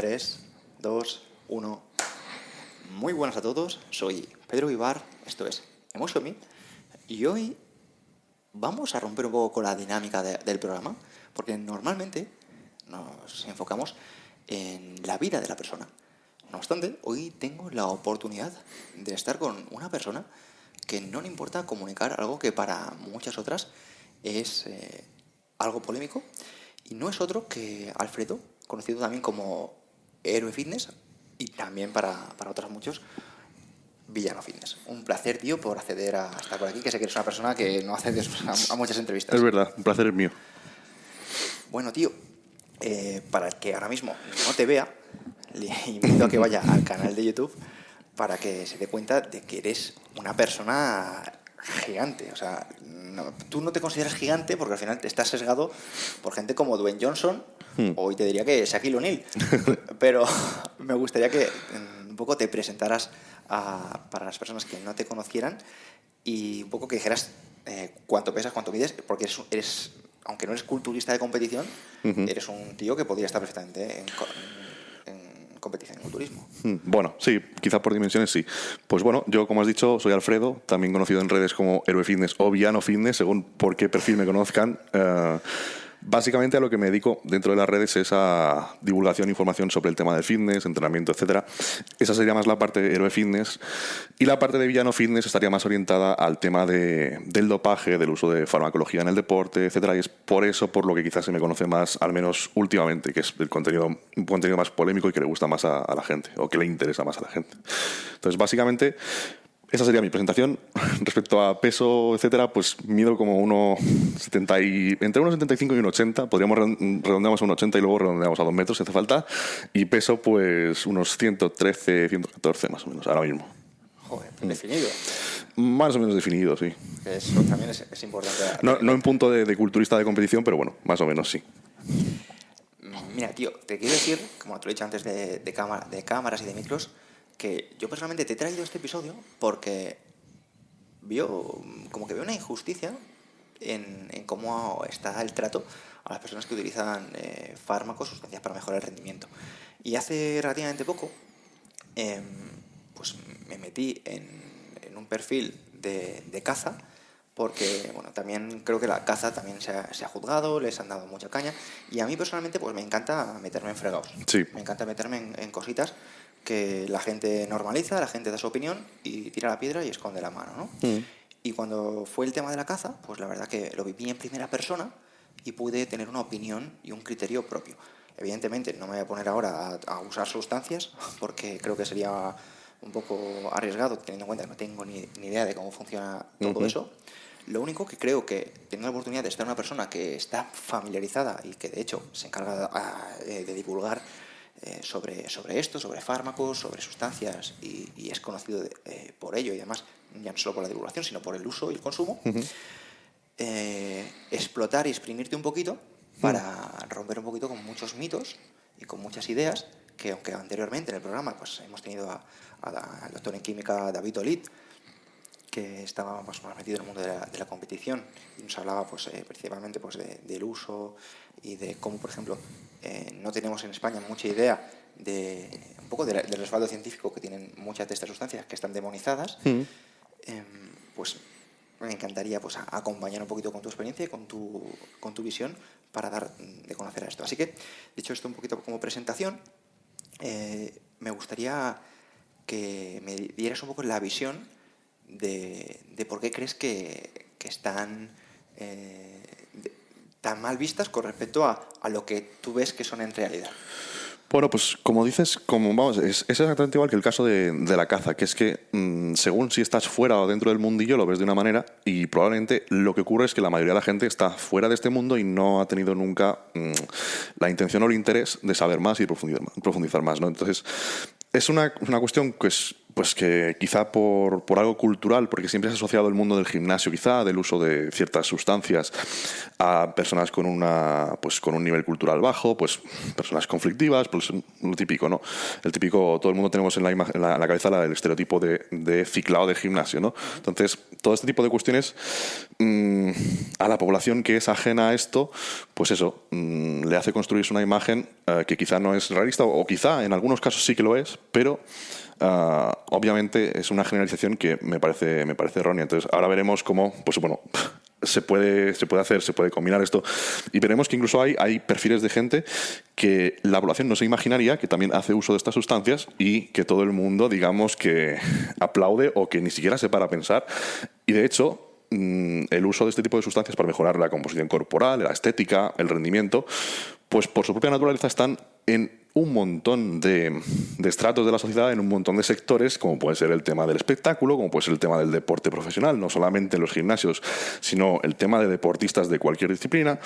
3, 2, 1. Muy buenas a todos, soy Pedro Vivar, esto es Emotion Me, y hoy vamos a romper un poco con la dinámica del programa, porque normalmente nos enfocamos en la vida de la persona. No obstante, hoy tengo la oportunidad de estar con una persona que no le importa comunicar algo que para muchas otras es algo polémico, y no es otro que Alfredo, conocido también como Héroe Fitness, y también para otros muchos, Villano Fitness. Un placer, tío, por acceder a estar por aquí, que sé que eres una persona que no accede a muchas entrevistas. Es verdad, un placer es mío. Bueno, tío, para el que ahora mismo no te vea, le invito a que vaya al canal de YouTube para que se dé cuenta de que eres una persona gigante. O sea, tú no te consideras gigante porque al final te estás sesgado por gente como Dwayne Johnson, hoy te diría que Shaquille O'Neal. Pero me gustaría que un poco te presentaras para las personas que no te conocieran y un poco que dijeras cuánto pesas, cuánto mides, porque eres aunque no eres culturista de competición, eres un tío que podría estar perfectamente en competición en culturismo. Bueno, sí, quizá por dimensiones sí. Pues bueno, yo como has dicho, soy Alfredo, también conocido en redes como Héroe Fitness o Villano Fitness, según por qué perfil me conozcan. Básicamente a lo que me dedico dentro de las redes es a divulgación e información sobre el tema del fitness, entrenamiento, etcétera. Esa sería más la parte de Héroe Fitness, y la parte de Villano Fitness estaría más orientada al tema del dopaje, del uso de farmacología en el deporte, etcétera, y es por eso por lo que quizás se me conoce más, al menos últimamente, que es un contenido más polémico y que le gusta más a la gente, o que le interesa más a la gente. Entonces, básicamente, esa sería mi presentación. Respecto a peso, etcétera, pues mido como entre 1,75 y 1,80. Redondeamos a 1,80 y luego redondeamos a 2 metros si hace falta. Y peso, pues unos 113, 114 más o menos, ahora mismo. Joder, definido. Más o menos definido, sí. Eso también es importante. No en punto de culturista de competición, pero bueno, más o menos sí. Mira, tío, te quiero decir, como te lo he dicho antes de cámaras y de micros, que yo personalmente te he traído este episodio porque como que veo una injusticia en cómo está el trato a las personas que utilizan fármacos, sustancias para mejorar el rendimiento. Y hace relativamente poco, pues me metí en un perfil de caza, porque bueno, también creo que la caza también se ha juzgado, les han dado mucha caña, y a mí personalmente pues me encanta meterme en fregados. Sí. Me encanta meterme en cositas que la gente normaliza, la gente da su opinión y tira la piedra y esconde la mano, ¿no? Y cuando fue el tema de la caza, pues la verdad que lo viví en primera persona y pude tener una opinión y un criterio propio. Evidentemente no me voy a poner ahora a usar sustancias porque creo que sería un poco arriesgado, teniendo en cuenta que no tengo ni idea de cómo funciona todo eso. Lo único que creo que teniendo la oportunidad de estar una persona que está familiarizada y que de hecho se encarga de divulgar sobre esto, sobre fármacos, sobre sustancias, y es conocido por ello, y además ya no solo por la divulgación, sino por el uso y el consumo, explotar y exprimirte un poquito para romper un poquito con muchos mitos y con muchas ideas que, aunque anteriormente en el programa pues hemos tenido al doctor en química David Olid, que estaba pues, más metido en el mundo de la competición y nos hablaba pues, principalmente pues, del uso y de cómo, por ejemplo, no tenemos en España mucha idea un poco del respaldo científico que tienen muchas de estas sustancias que están demonizadas. Pues me encantaría pues, acompañar un poquito con tu experiencia y con tu visión para dar de conocer a esto. Así que, dicho esto un poquito como presentación, me gustaría que me dieras un poco la visión de por qué crees que están tan mal vistas con respecto a lo que tú ves que son en realidad. Bueno, pues como dices, es exactamente igual que el caso de la caza, que es que según si estás fuera o dentro del mundillo lo ves de una manera, y probablemente lo que ocurre es que la mayoría de la gente está fuera de este mundo y no ha tenido nunca la intención o el interés de saber más y profundizar más, ¿no? Entonces, es una cuestión que es pues que quizá por algo cultural, porque siempre se ha asociado el mundo del gimnasio, quizá del uso de ciertas sustancias a personas con pues con un nivel cultural bajo, pues personas conflictivas, pues lo típico, ¿no? El típico, todo el mundo tenemos en la cabeza el estereotipo de ciclado de gimnasio, ¿no? Entonces, todo este tipo de cuestiones a la población que es ajena a esto, pues eso, le hace construirse una imagen que quizá no es realista, o quizá en algunos casos sí que lo es, pero obviamente es una generalización que me parece errónea. Entonces, ahora veremos cómo, pues bueno, se puede hacer, se puede combinar esto, y veremos que incluso hay perfiles de gente que la población no se imaginaría que también hace uso de estas sustancias y que todo el mundo, digamos, que aplaude o que ni siquiera se para a pensar. Y de hecho, el uso de este tipo de sustancias para mejorar la composición corporal, la estética, el rendimiento, pues por su propia naturaleza están en un montón de estratos de la sociedad, en un montón de sectores, como puede ser el tema del espectáculo, como puede ser el tema del deporte profesional, no solamente en los gimnasios, sino el tema de deportistas de cualquier disciplina,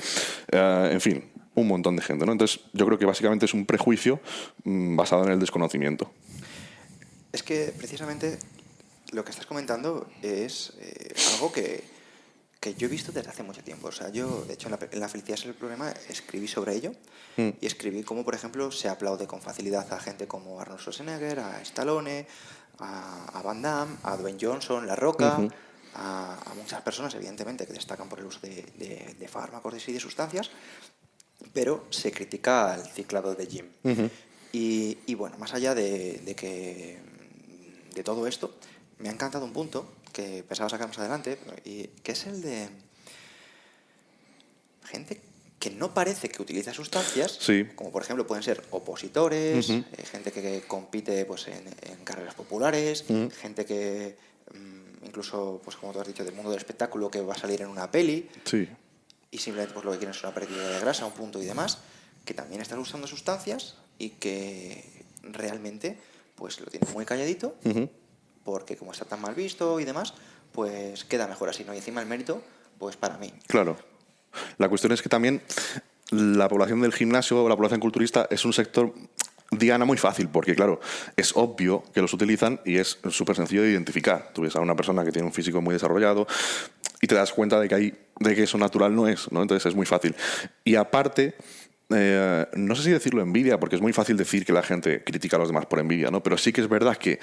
en fin, un montón de gente, ¿no? Entonces, yo creo que básicamente es un prejuicio basado en el desconocimiento. Es que precisamente lo que estás comentando es algo que yo he visto desde hace mucho tiempo. O sea, yo, de hecho, en la felicidad es el problema, escribí sobre ello y escribí cómo, por ejemplo, se aplaude con facilidad a gente como Arnold Schwarzenegger, a Stallone, a Van Damme, a Dwayne Johnson, La Roca, a muchas personas, evidentemente, que destacan por el uso de fármacos y de sustancias, pero se critica al ciclado de Jim. Y bueno, más allá de todo esto, me ha encantado un punto que pensaba sacar más adelante, y que es el de gente que no parece que utiliza sustancias, Sí. como por ejemplo pueden ser opositores, gente que compite pues en carreras populares, gente que incluso, pues como tú has dicho, del mundo del espectáculo, que va a salir en una peli, Sí. y simplemente pues lo que quieren es una pérdida de grasa, un punto y demás, que también están usando sustancias y que realmente pues lo tienen muy calladito, porque como está tan mal visto y demás, pues queda mejor así, ¿no? Y encima el mérito, pues para mí. Claro. La cuestión es que también la población del gimnasio o la población culturista es un sector diana muy fácil, porque claro, es obvio que los utilizan y es súper sencillo de identificar. Tú ves a una persona que tiene un físico muy desarrollado y te das cuenta de que eso natural no es, ¿no? Entonces es muy fácil. Y aparte, no sé si decirlo envidia, porque es muy fácil decir que la gente critica a los demás por envidia, ¿no? Pero sí que es verdad que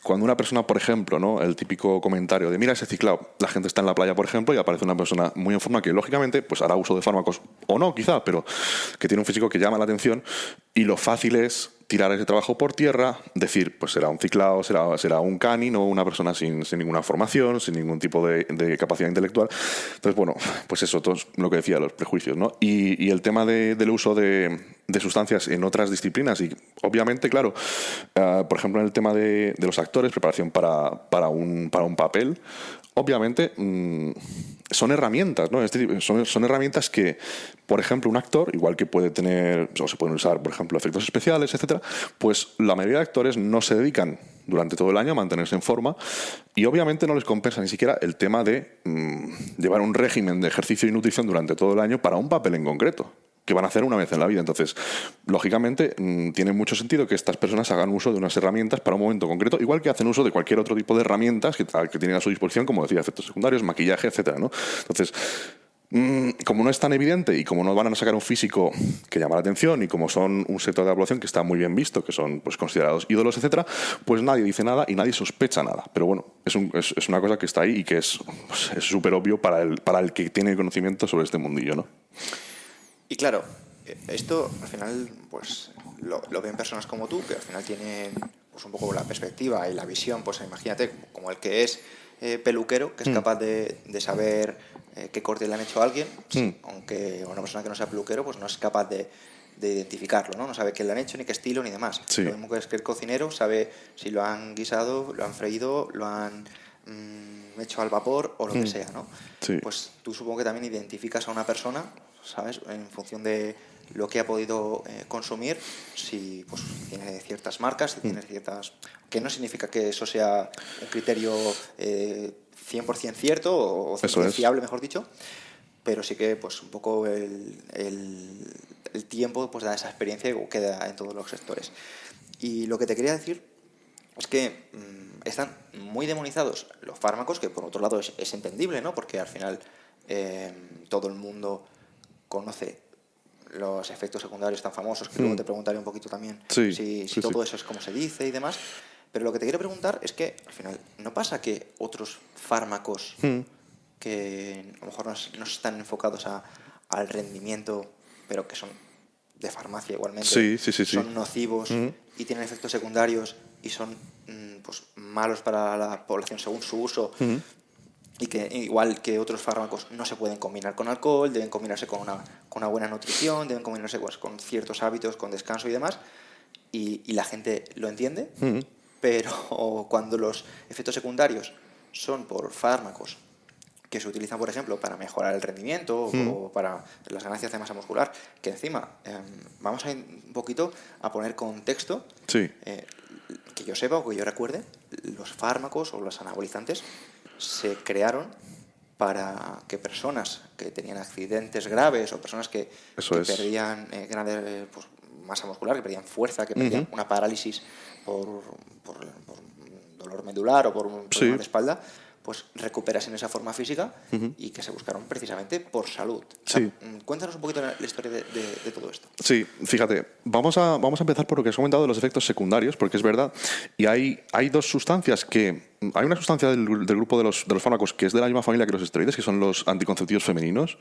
cuando una persona, por ejemplo, ¿no? El típico comentario de mira ese ciclado, la gente está en la playa, por ejemplo, y aparece una persona muy en forma que lógicamente pues hará uso de fármacos o no, quizá, pero que tiene un físico que llama la atención, y lo fácil es tirar ese trabajo por tierra, decir, pues será un ciclado, será un cani, no una persona sin ninguna formación, sin ningún tipo de capacidad intelectual. Entonces, bueno, pues eso, todo lo que decía, los prejuicios, ¿no? Y el tema del uso de sustancias en otras disciplinas, y obviamente, claro, por ejemplo, en el tema de los actores, preparación para un papel, obviamente son herramientas, ¿no? Son herramientas que, por ejemplo, un actor, igual que puede tener, o se pueden usar, por ejemplo, efectos especiales, etcétera, pues la mayoría de actores no se dedican durante todo el año a mantenerse en forma, y obviamente no les compensa ni siquiera el tema de llevar un régimen de ejercicio y nutrición durante todo el año para un papel en concreto, que van a hacer una vez en la vida. Entonces, lógicamente, tiene mucho sentido que estas personas hagan uso de unas herramientas para un momento concreto, igual que hacen uso de cualquier otro tipo de herramientas que tienen a su disposición, como decía, efectos secundarios, maquillaje, etcétera, ¿no? Entonces, como no es tan evidente y como no van a sacar un físico que llama la atención, y como son un sector de la población que está muy bien visto, que son pues considerados ídolos, etcétera, pues nadie dice nada y nadie sospecha nada. Pero bueno, es una cosa que está ahí y que es súper obvio para el que tiene conocimiento sobre este mundillo, ¿no? Y claro, esto al final pues lo ven personas como tú, que al final tienen pues un poco la perspectiva y la visión, pues imagínate, como el que es peluquero, que es capaz de saber qué corte le han hecho a alguien, aunque una persona que no sea peluquero pues no es capaz de identificarlo, ¿no? No sabe qué le han hecho, ni qué estilo, ni demás. Sí. Lo mismo que es que el cocinero sabe si lo han guisado, lo han freído, lo han hecho al vapor o lo que sea, ¿no? Sí. Pues tú supongo que también identificas a una persona, ¿sabes? En función de lo que ha podido consumir, si pues tiene ciertas marcas, si tiene ciertas... Que no significa que eso sea un criterio 100% cierto o 100% fiable, mejor dicho, pero sí que pues un poco el tiempo pues da esa experiencia que queda en todos los sectores. Y lo que te quería decir es que están muy demonizados los fármacos, que por otro lado es entendible, ¿no? Porque al final todo el mundo conoce los efectos secundarios tan famosos, que luego te preguntaré un poquito también si todo eso es como se dice y demás. Pero lo que te quiero preguntar es que, al final, ¿no pasa que otros fármacos que a lo mejor no están enfocados al rendimiento, pero que son de farmacia igualmente, son nocivos y tienen efectos secundarios y son pues malos para la población según su uso, y que igual que otros fármacos no se pueden combinar con alcohol, deben combinarse con una buena nutrición, deben combinarse pues, con ciertos hábitos, con descanso y demás, y la gente lo entiende, pero cuando los efectos secundarios son por fármacos que se utilizan, por ejemplo, para mejorar el rendimiento o para las ganancias de masa muscular, que encima vamos a ir un poquito a poner contexto, que yo sepa o que yo recuerde, los fármacos o los anabolizantes se crearon para que personas que tenían accidentes graves o personas que perdían grandes masa muscular, que perdían fuerza, que perdían una parálisis por dolor medular o por un problema de espalda, pues recuperasen esa forma física y que se buscaron precisamente por salud. O sea, cuéntanos un poquito la historia de todo esto. Sí, fíjate, vamos a empezar por lo que has comentado de los efectos secundarios, porque es verdad, y hay dos sustancias que... Hay una sustancia del grupo de los fármacos que es de la misma familia que los esteroides, que son los anticonceptivos femeninos,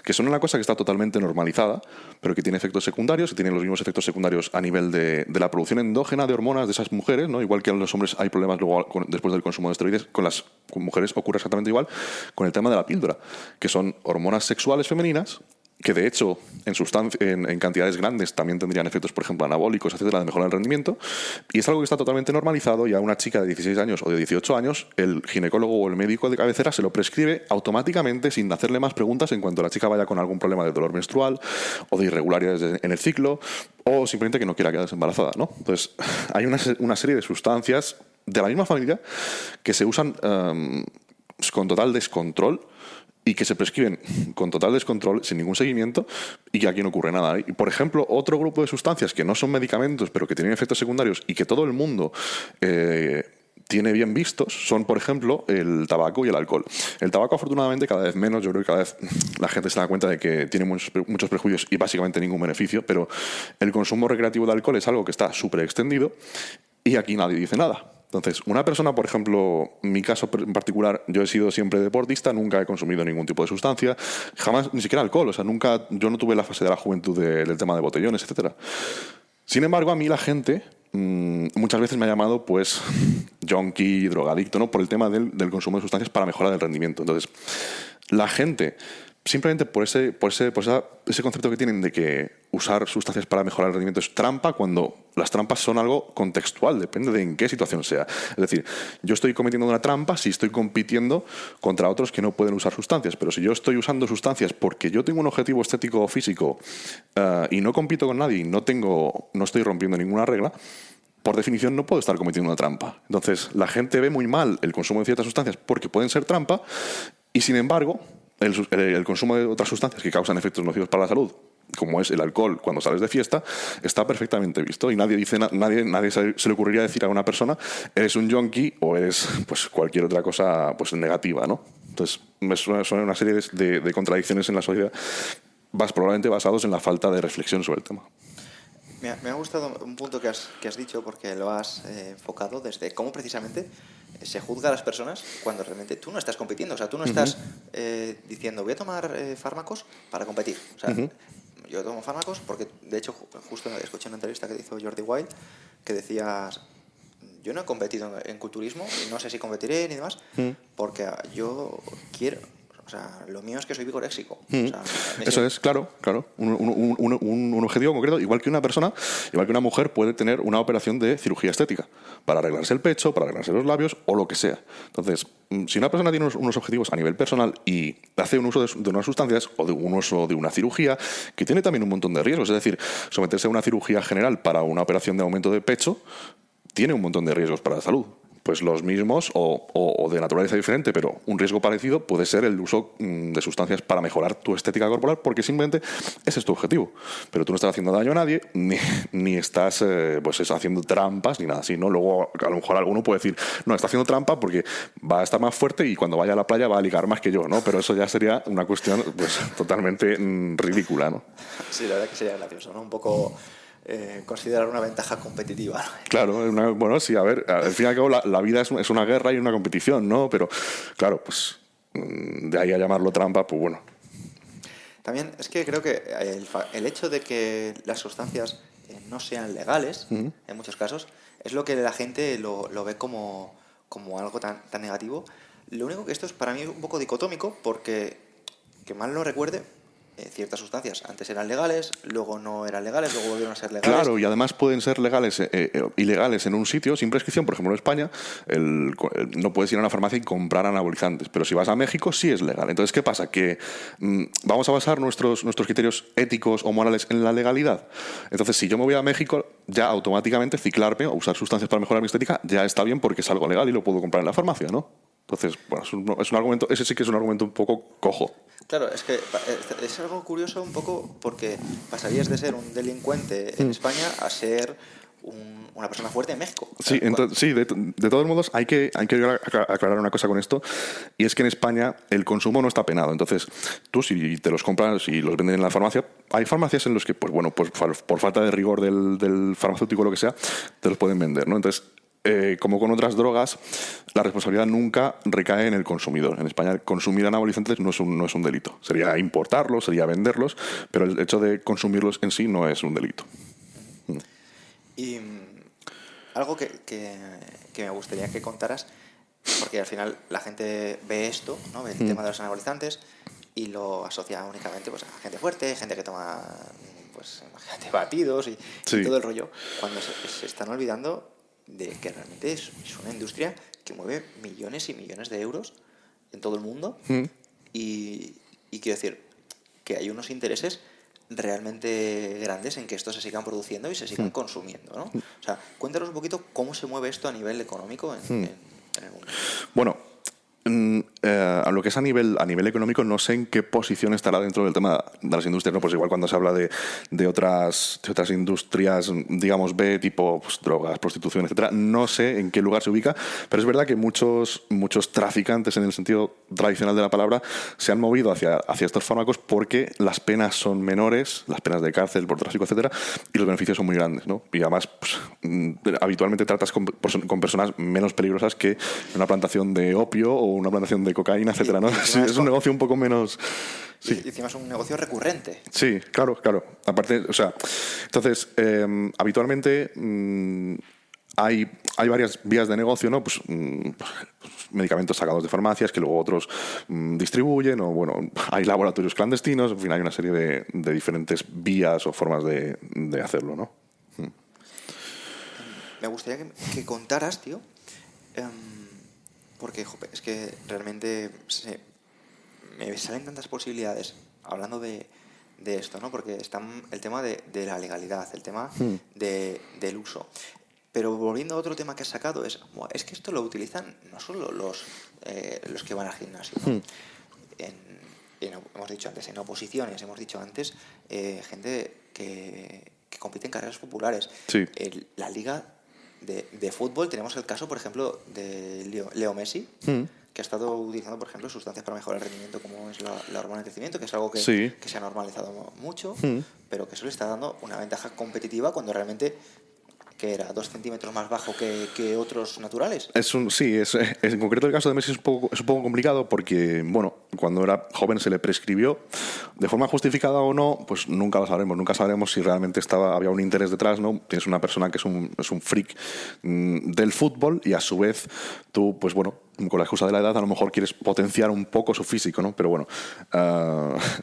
que son una cosa que está totalmente normalizada, pero que tiene efectos secundarios, y tiene los mismos efectos secundarios a nivel de la producción endógena de hormonas de esas mujeres, ¿no? Igual que en los hombres hay problemas luego después del consumo de esteroides, con las mujeres ocurre exactamente igual con el tema de la píldora, que son hormonas sexuales femeninas que de hecho en cantidades grandes también tendrían efectos, por ejemplo, anabólicos, etcétera, de mejorar el rendimiento, y es algo que está totalmente normalizado, y a una chica de 16 años o de 18 años el ginecólogo o el médico de cabecera se lo prescribe automáticamente sin hacerle más preguntas en cuanto la chica vaya con algún problema de dolor menstrual o de irregularidades en el ciclo o simplemente que no quiera quedarse embarazada, ¿no? Entonces hay una serie de sustancias de la misma familia que se usan con total descontrol y que se prescriben con total descontrol, sin ningún seguimiento, y que aquí no ocurre nada. Y, por ejemplo, otro grupo de sustancias que no son medicamentos, pero que tienen efectos secundarios y que todo el mundo tiene bien vistos, son, por ejemplo, el tabaco y el alcohol. El tabaco, afortunadamente, cada vez menos. Yo creo que cada vez la gente se da cuenta de que tiene muchos prejuicios y básicamente ningún beneficio, pero el consumo recreativo de alcohol es algo que está súper extendido y aquí nadie dice nada. Entonces, una persona, por ejemplo, en mi caso en particular, yo he sido siempre deportista, nunca he consumido ningún tipo de sustancia, jamás, ni siquiera alcohol, o sea, nunca, yo no tuve la fase de la juventud del tema de botellones, etcétera. Sin embargo, a mí la gente muchas veces me ha llamado, pues, junkie, drogadicto, ¿no? Por el tema del consumo de sustancias para mejorar el rendimiento. Entonces, la gente, simplemente por ese concepto que tienen de que usar sustancias para mejorar el rendimiento es trampa, cuando las trampas son algo contextual, depende de en qué situación sea. Es decir, yo estoy cometiendo una trampa si estoy compitiendo contra otros que no pueden usar sustancias, pero si yo estoy usando sustancias porque yo tengo un objetivo estético o físico y no compito con nadie y no estoy rompiendo ninguna regla, por definición no puedo estar cometiendo una trampa. Entonces, la gente ve muy mal el consumo de ciertas sustancias porque pueden ser trampa y, sin embargo, el consumo de otras sustancias que causan efectos nocivos para la salud, como es el alcohol cuando sales de fiesta, está perfectamente visto y nadie se le ocurriría decir a una persona eres un junkie o eres pues cualquier otra cosa pues negativa, ¿no? Entonces son una serie de contradicciones en la sociedad probablemente basados en la falta de reflexión sobre el tema. Me ha gustado un punto que has dicho, porque lo has enfocado desde cómo precisamente se juzga a las personas cuando realmente tú no estás compitiendo. O sea, tú no estás diciendo voy a tomar fármacos para competir. O sea, yo tomo fármacos porque, de hecho, justo escuché una entrevista que hizo Jordi Wild que decía, yo no he competido en culturismo y no sé si competiré ni demás, porque yo quiero... O sea, lo mío es que soy vigoréxico. O sea, eso es, claro. Un objetivo concreto, igual que una mujer puede tener una operación de cirugía estética para arreglarse el pecho, para arreglarse los labios o lo que sea. Entonces, si una persona tiene unos objetivos a nivel personal y hace un uso de unas sustancias o de un uso de una cirugía, que tiene también un montón de riesgos, es decir, someterse a una cirugía general para una operación de aumento de pecho tiene un montón de riesgos para la salud. pues los mismos o de naturaleza diferente, pero un riesgo parecido puede ser el uso de sustancias para mejorar tu estética corporal, porque simplemente ese es tu objetivo. Pero tú no estás haciendo daño a nadie, ni estás pues eso, haciendo trampas, ni nada así, ¿no? Luego, a lo mejor alguno puede decir, no, está haciendo trampa porque va a estar más fuerte y cuando vaya a la playa va a ligar más que yo, ¿no? Pero eso ya sería una cuestión pues totalmente ridícula, ¿no? Sí, la verdad que sería gracioso, ¿no? Un poco considerar una ventaja competitiva, ¿no? Claro, bueno, sí, a ver, al fin y al cabo la vida es una guerra y una competición, ¿no? Pero, claro, pues de ahí a llamarlo trampa, pues bueno. También es que creo que el hecho de que las sustancias no sean legales, en muchos casos, es lo que la gente lo ve como algo tan negativo. Lo único que esto es para mí un poco dicotómico, porque, que mal no recuerde, ciertas sustancias antes eran legales, luego no eran legales, luego volvieron a ser legales. Claro, y además pueden ser legales, ilegales en un sitio sin prescripción. Por ejemplo, en España no puedes ir a una farmacia y comprar anabolizantes, pero si vas a México sí es legal. Entonces, ¿qué pasa? Que vamos a basar nuestros criterios éticos o morales en la legalidad. Entonces, si yo me voy a México, ya automáticamente ciclarme o usar sustancias para mejorar mi estética ya está bien porque es algo legal y lo puedo comprar en la farmacia, ¿no? Entonces, bueno, es un argumento, ese sí que es un argumento un poco cojo. Claro, es que es algo curioso un poco porque pasarías de ser un delincuente en España a ser una persona fuerte en México. Sí, sí, de todos modos hay que aclarar una cosa con esto, y es que en España el consumo no está penado. Entonces, tú si te los compras y los venden en la farmacia, hay farmacias en las que, pues bueno, pues por falta de rigor del farmacéutico o lo que sea, te los pueden vender, ¿no? Entonces, como con otras drogas, la responsabilidad nunca recae en el consumidor. En España, consumir anabolizantes no es un delito. Sería importarlos, sería venderlos, pero el hecho de consumirlos en sí no es un delito. Y algo que me gustaría que contaras, porque al final la gente ve esto, ¿no? Ve el tema de los anabolizantes y lo asocia únicamente pues, a gente fuerte, gente que toma pues, imagínate, batidos y todo el rollo, cuando se están olvidando de que realmente es una industria que mueve millones y millones de euros en todo el mundo y quiero decir que hay unos intereses realmente grandes en que estos se sigan produciendo y se sigan consumiendo, ¿no? O sea, cuéntanos un poquito cómo se mueve esto a nivel económico en el mundo. Bueno, a lo que es a nivel económico, no sé en qué posición estará dentro del tema de las industrias, ¿no? Pues igual cuando se habla de otras industrias, digamos, B, tipo pues, drogas, prostitución, etcétera, no sé en qué lugar se ubica, pero es verdad que muchos traficantes, en el sentido tradicional de la palabra, se han movido hacia estos fármacos porque las penas son menores, las penas de cárcel por tráfico, etcétera, y los beneficios son muy grandes, ¿no? Y además, pues, habitualmente tratas con personas menos peligrosas que una plantación de opio o una plantación de cocaína, etcétera, ¿no? Sí, es un negocio un poco menos... Sí. Y encima es un negocio recurrente. Sí, claro. Aparte, o sea, entonces, habitualmente hay varias vías de negocio, ¿no? Pues, medicamentos sacados de farmacias que luego otros distribuyen, o bueno, hay laboratorios clandestinos, en fin, hay una serie de diferentes vías o formas de hacerlo, ¿no? Me gustaría que contaras, tío, porque jope, es que realmente me salen tantas posibilidades hablando de esto, ¿no? Porque está el tema de la legalidad, el tema del uso. Pero volviendo a otro tema que has sacado, es que esto lo utilizan no solo los que van al gimnasio, ¿no? Hemos dicho antes, en oposiciones, hemos dicho antes, gente que compite en carreras populares. Sí. La liga de fútbol, tenemos el caso, por ejemplo, de Leo Messi, que ha estado utilizando, por ejemplo, sustancias para mejorar el rendimiento, como es la hormona de crecimiento, que es algo que se ha normalizado mucho, pero que eso le está dando una ventaja competitiva cuando realmente que era 2 centímetros más bajo que otros naturales. En concreto el caso de Messi es un poco complicado porque, bueno, cuando era joven se le prescribió, de forma justificada o no, pues nunca sabremos si realmente había un interés detrás, ¿no? Tienes una persona que es un freak del fútbol y a su vez tú, pues bueno, con la excusa de la edad a lo mejor quieres potenciar un poco su físico, ¿no? Pero bueno,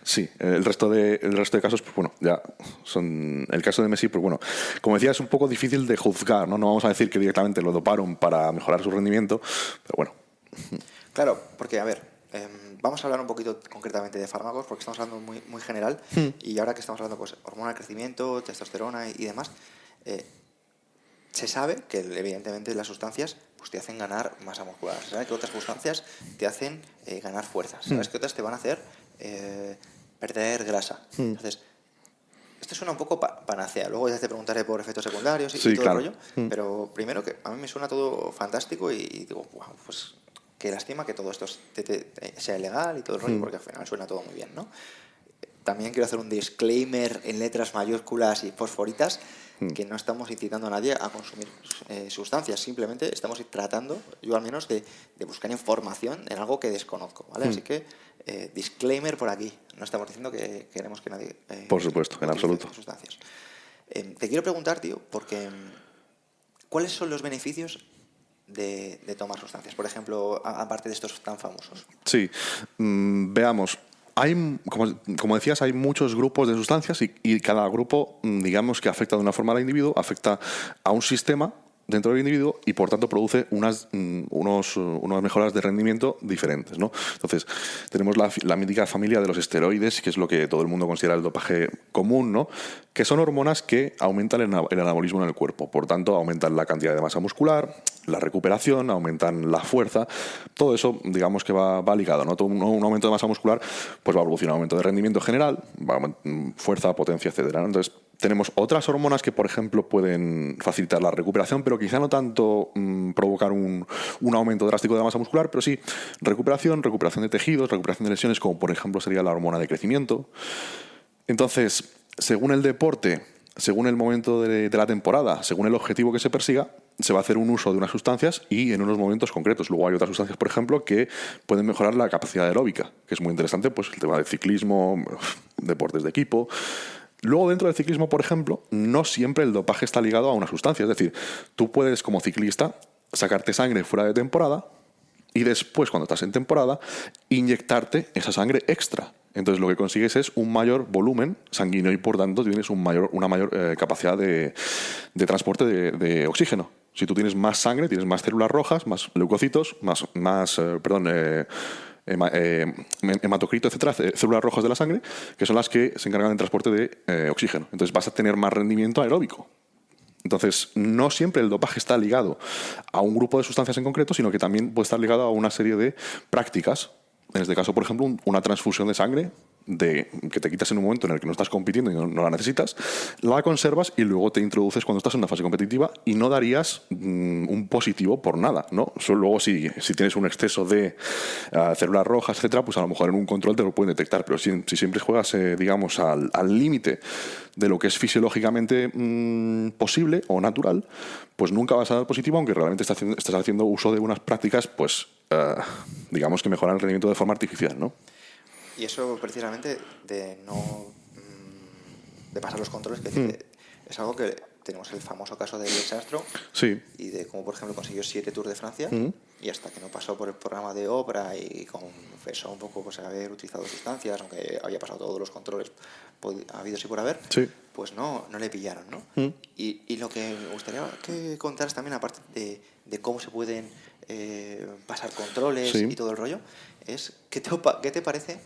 sí, el resto de casos, pues bueno, ya son... El caso de Messi, pues bueno, como decía, es un poco difícil de juzgar, ¿no? No vamos a decir que directamente lo doparon para mejorar su rendimiento, pero bueno. Claro, porque, a ver, vamos a hablar un poquito concretamente de fármacos, porque estamos hablando muy, muy general, y ahora que estamos hablando, pues, hormona de crecimiento, testosterona y demás, se sabe que, evidentemente, las sustancias pues te hacen ganar masa muscular. Sabes que otras sustancias te hacen ganar fuerza. Sabes que otras te van a hacer perder grasa. Entonces, esto suena un poco panacea. Luego ya te preguntaré por efectos secundarios y todo claro. el rollo. Pero primero que a mí me suena todo fantástico y digo, wow, pues qué lástima que todo esto sea ilegal y todo el rollo, porque al final suena todo muy bien, ¿no? También quiero hacer un disclaimer en letras mayúsculas y fosforitas, que no estamos incitando a nadie a consumir sustancias, simplemente estamos tratando, yo al menos, de buscar información en algo que desconozco, ¿vale? Así que, disclaimer por aquí, no estamos diciendo que queremos que nadie... Por supuesto, en absoluto. Sustancias. Te quiero preguntar, tío, porque ¿cuáles son los beneficios de tomar sustancias? Por ejemplo, aparte de estos tan famosos. Sí, veamos. Como decías, hay muchos grupos de sustancias y cada grupo, digamos que afecta de una forma al individuo, afecta a un sistema dentro del individuo y por tanto produce unas mejoras de rendimiento diferentes, ¿no? Entonces, tenemos la mítica familia de los esteroides, que es lo que todo el mundo considera el dopaje común, ¿no? Que son hormonas que aumentan el anabolismo en el cuerpo, por tanto aumentan la cantidad de masa muscular, la recuperación, aumentan la fuerza, todo eso digamos que va ligado, ¿no? Todo un aumento de masa muscular pues va a producir un aumento de rendimiento general, fuerza, potencia, etcétera, ¿no? Entonces, tenemos otras hormonas que, por ejemplo, pueden facilitar la recuperación, pero quizá no tanto provocar un aumento drástico de la masa muscular, pero sí recuperación de tejidos, recuperación de lesiones, como por ejemplo sería la hormona de crecimiento. Entonces, según el deporte, según el momento de la temporada, según el objetivo que se persiga, se va a hacer un uso de unas sustancias y en unos momentos concretos. Luego hay otras sustancias, por ejemplo, que pueden mejorar la capacidad aeróbica, que es muy interesante, pues el tema del ciclismo, deportes de equipo. Luego, dentro del ciclismo, por ejemplo, no siempre el dopaje está ligado a una sustancia. Es decir, tú puedes, como ciclista, sacarte sangre fuera de temporada y después, cuando estás en temporada, inyectarte esa sangre extra. Entonces, lo que consigues es un mayor volumen sanguíneo y, por tanto, tienes una mayor capacidad de transporte de oxígeno. Si tú tienes más sangre, tienes más células rojas, más leucocitos, hematocrito, etcétera, células rojas de la sangre, que son las que se encargan del transporte de oxígeno. Entonces vas a tener más rendimiento aeróbico. Entonces, no siempre el dopaje está ligado a un grupo de sustancias en concreto, sino que también puede estar ligado a una serie de prácticas. En este caso, por ejemplo, una transfusión de sangre que te quitas en un momento en el que no estás compitiendo y no la necesitas, la conservas y luego te introduces cuando estás en una fase competitiva y no darías un positivo por nada, ¿no? Solo luego si tienes un exceso de células rojas, etcétera, pues a lo mejor en un control te lo pueden detectar, pero si siempre juegas, digamos, al límite de lo que es fisiológicamente posible o natural, pues nunca vas a dar positivo, aunque realmente estás haciendo uso de unas prácticas, pues, digamos, que mejoran el rendimiento de forma artificial, ¿no? Y eso precisamente de pasar los controles, que es algo que tenemos el famoso caso de Lance Armstrong, sí, y de cómo, por ejemplo, consiguió 7 Tours de Francia y hasta que no pasó por el programa de Oprah y confesó un poco pues haber utilizado sustancias, aunque había pasado todos los controles habidos y por haber, sí, pues no le pillaron, ¿no? Y lo que me gustaría que contaras también, aparte de cómo se pueden pasar controles y todo el rollo, es ¿qué te parece?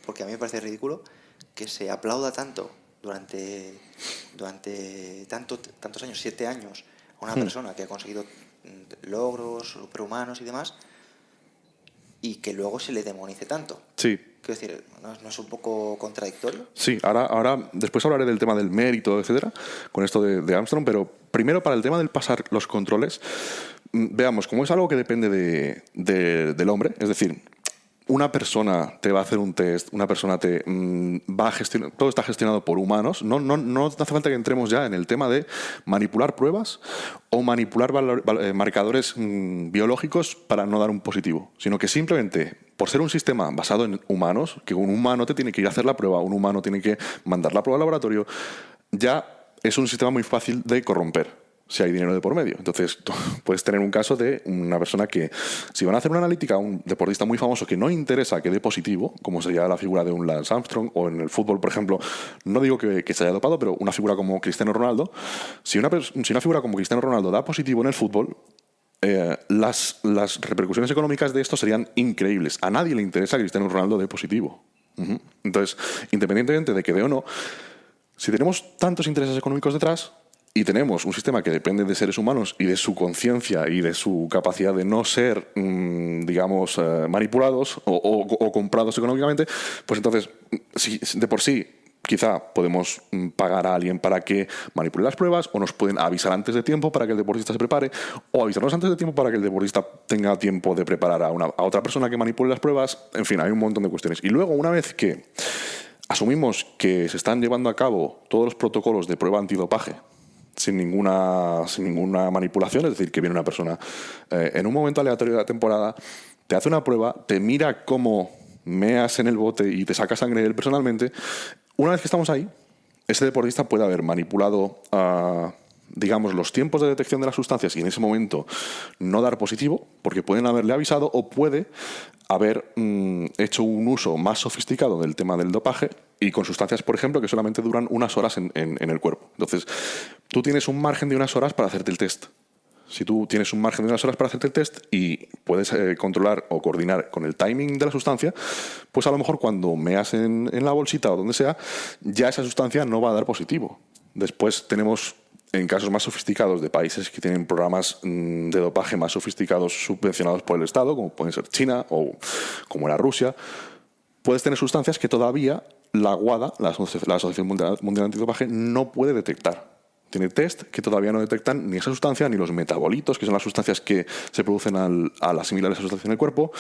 Porque a mí me parece ridículo que se aplauda tanto durante tantos años, 7 años, a una persona que ha conseguido logros superhumanos y demás, y que luego se le demonice tanto. Sí. Quiero decir, ¿no es un poco contradictorio? Sí, ahora después hablaré del tema del mérito, etcétera, con esto de Armstrong, pero primero para el tema del pasar los controles, veamos, como es algo que depende del hombre, es decir, una persona te va a hacer un test, una persona te va a gestionar, todo está gestionado por humanos, no hace falta que entremos ya en el tema de manipular pruebas o manipular marcadores biológicos para no dar un positivo, sino que simplemente por ser un sistema basado en humanos, que un humano te tiene que ir a hacer la prueba, un humano tiene que mandar la prueba al laboratorio, ya es un sistema muy fácil de corromper si hay dinero de por medio. Entonces, puedes tener un caso de una persona que, si van a hacer una analítica a un deportista muy famoso que no interesa que dé positivo, como sería la figura de un Lance Armstrong, o en el fútbol, por ejemplo, no digo que se haya dopado, pero una figura como Cristiano Ronaldo, si una figura como Cristiano Ronaldo da positivo en el fútbol, las repercusiones económicas de esto serían increíbles. A nadie le interesa que Cristiano Ronaldo dé positivo. Entonces, independientemente de que dé o no, si tenemos tantos intereses económicos detrás, y tenemos un sistema que depende de seres humanos y de su conciencia y de su capacidad de no ser, digamos, manipulados o comprados económicamente, pues entonces, si de por sí quizá podemos pagar a alguien para que manipule las pruebas, o nos pueden avisar antes de tiempo para que el deportista se prepare, o avisarnos antes de tiempo para que el deportista tenga tiempo de preparar a otra persona que manipule las pruebas. En fin, hay un montón de cuestiones. Y luego, una vez que asumimos que se están llevando a cabo todos los protocolos de prueba antidopaje sin ninguna manipulación, es decir, que viene una persona en un momento aleatorio de la temporada, te hace una prueba, te mira cómo meas en el bote y te saca sangre de él personalmente. Una vez que estamos ahí, ese deportista puede haber manipulado, digamos, los tiempos de detección de las sustancias y en ese momento no dar positivo, porque pueden haberle avisado, o puede haber hecho un uso más sofisticado del tema del dopaje y con sustancias, por ejemplo, que solamente duran unas horas en el cuerpo. Entonces, tú tienes un margen de unas horas para hacerte el test. Si tú tienes un margen de unas horas para hacerte el test y puedes controlar o coordinar con el timing de la sustancia, pues a lo mejor cuando meas en la bolsita o donde sea, ya esa sustancia no va a dar positivo. Después tenemos, en casos más sofisticados de países que tienen programas de dopaje más sofisticados subvencionados por el Estado, como pueden ser China o como era Rusia, puedes tener sustancias que todavía la WADA, la Asociación Mundial Antidopaje, no puede detectar. Tiene test que todavía no detectan ni esa sustancia ni los metabolitos, que son las sustancias que se producen al asimilar esa sustancia en el cuerpo.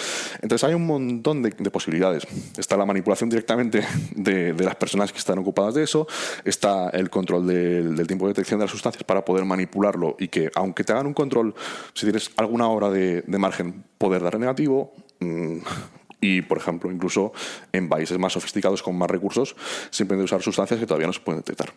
Entonces hay un montón de posibilidades. Está la manipulación directamente de las personas que están ocupadas de eso. Está el control del tiempo de detección de las sustancias para poder manipularlo y que, aunque te hagan un control, si tienes alguna hora de margen, poder dar negativo. Y, por ejemplo, incluso en países más sofisticados con más recursos, simplemente usar sustancias que todavía no se pueden detectar.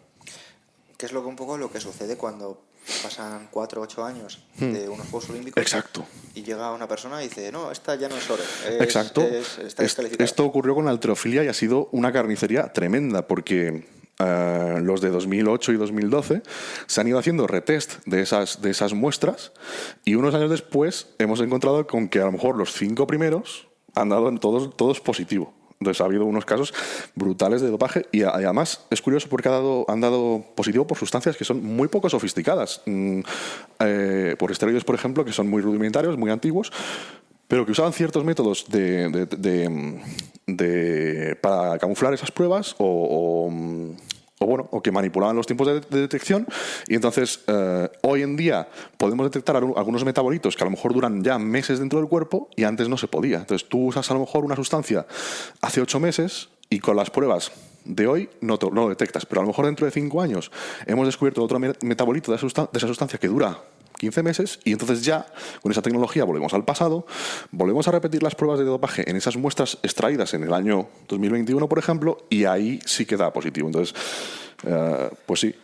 Que es un poco lo que sucede cuando pasan 4 o 8 años de unos Juegos Olímpicos. Exacto. Y llega una persona y dice, no, esta ya no es oro. Exacto. Está descalificada. Esto ocurrió con la halterofilia y ha sido una carnicería tremenda porque los de 2008 y 2012 se han ido haciendo retest de esas muestras y unos años después hemos encontrado con que a lo mejor los 5 primeros han dado en todos positivo. Entonces ha habido unos casos brutales de dopaje y además es curioso porque han dado positivo por sustancias que son muy poco sofisticadas. Por esteroides, por ejemplo, que son muy rudimentarios, muy antiguos, pero que usaban ciertos métodos para camuflar esas pruebas o que manipulaban los tiempos de detección. Y entonces hoy en día podemos detectar algunos metabolitos que a lo mejor duran ya meses dentro del cuerpo y antes no se podía. Entonces tú usas a lo mejor una sustancia hace 8 meses y con las pruebas de hoy no lo detectas, pero a lo mejor dentro de 5 años hemos descubierto otro metabolito de esa sustancia que dura 15 meses y entonces ya con esa tecnología volvemos al pasado, volvemos a repetir las pruebas de dopaje en esas muestras extraídas en el año 2021, por ejemplo, y ahí sí que da positivo. Entonces, pues sí,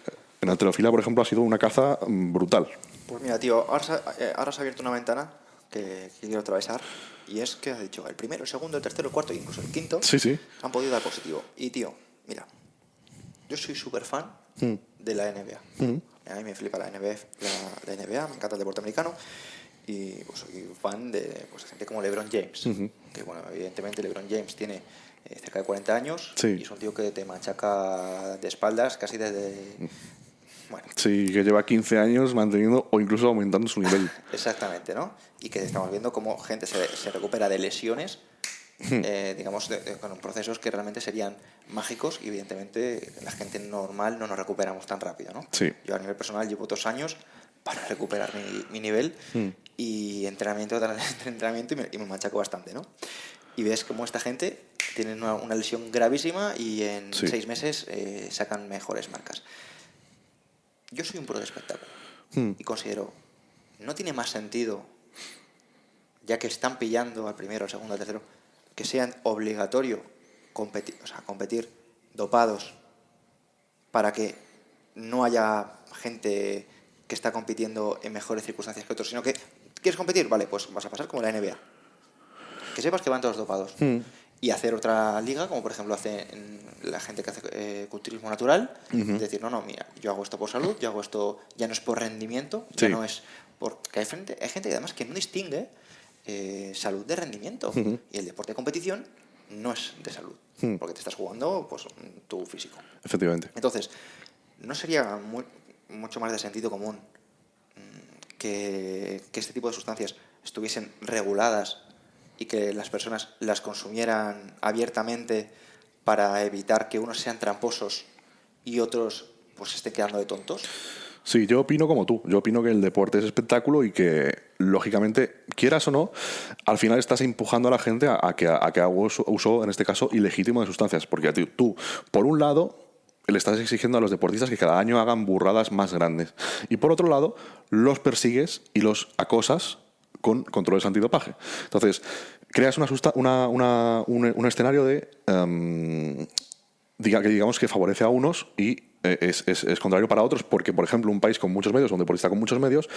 en halterofilia, por ejemplo, ha sido una caza brutal. Pues mira, tío, ahora se ha abierto una ventana que quiero atravesar y es que has dicho, el primero, el segundo, el tercero, el cuarto e incluso el quinto Sí. han podido dar positivo. Y tío, mira, yo soy súper fan de la NBA. A mí me flipa la NBA, me encanta el deporte americano y pues, soy fan de gente como LeBron James. Que bueno, evidentemente LeBron James tiene cerca de 40 años y es un tío que te machaca de espaldas casi desde... Bueno. Sí, que lleva 15 años manteniendo o incluso aumentando su nivel. Exactamente, ¿no? Y que estamos viendo cómo gente se recupera de lesiones, digamos, con procesos que realmente serían mágicos y evidentemente la gente normal no nos recuperamos tan rápido, ¿no? Sí. Yo a nivel personal llevo 2 años para recuperar mi nivel y entrenamiento y me machaco bastante, ¿no? Y ves cómo esta gente tiene una lesión gravísima y en 6 meses sacan mejores marcas. Yo soy un pro de espectáculo y considero, ¿no tiene más sentido, ya que están pillando al primero, al segundo, al tercero, que sean obligatorio competir dopados para que no haya gente que está compitiendo en mejores circunstancias que otros, sino que ¿quieres competir? Vale, pues vas a pasar como la NBA. Que sepas que van todos dopados. Y hacer otra liga, como por ejemplo hace la gente que hace culturismo natural, es decir, no, mira, yo hago esto por salud, yo hago esto, ya no es por rendimiento, ya no es porque hay gente que además que no distingue salud de rendimiento. Y el deporte de competición no es de salud, porque te estás jugando pues tu físico. Efectivamente. Entonces, ¿no sería mucho más de sentido común que este tipo de sustancias estuviesen reguladas y que las personas las consumieran abiertamente para evitar que unos sean tramposos y otros pues se estén quedando de tontos? Sí, yo opino como tú. Yo opino que el deporte es espectáculo y que, lógicamente, quieras o no, al final estás empujando a la gente a que haga uso, en este caso, ilegítimo de sustancias. Porque tú, por un lado, le estás exigiendo a los deportistas que cada año hagan burradas más grandes. Y por otro lado, los persigues y los acosas con controles antidopaje. Entonces, creas un escenario de... digamos que favorece a unos y es contrario para otros, porque, por ejemplo, un país con muchos medios, un deportista con muchos medios,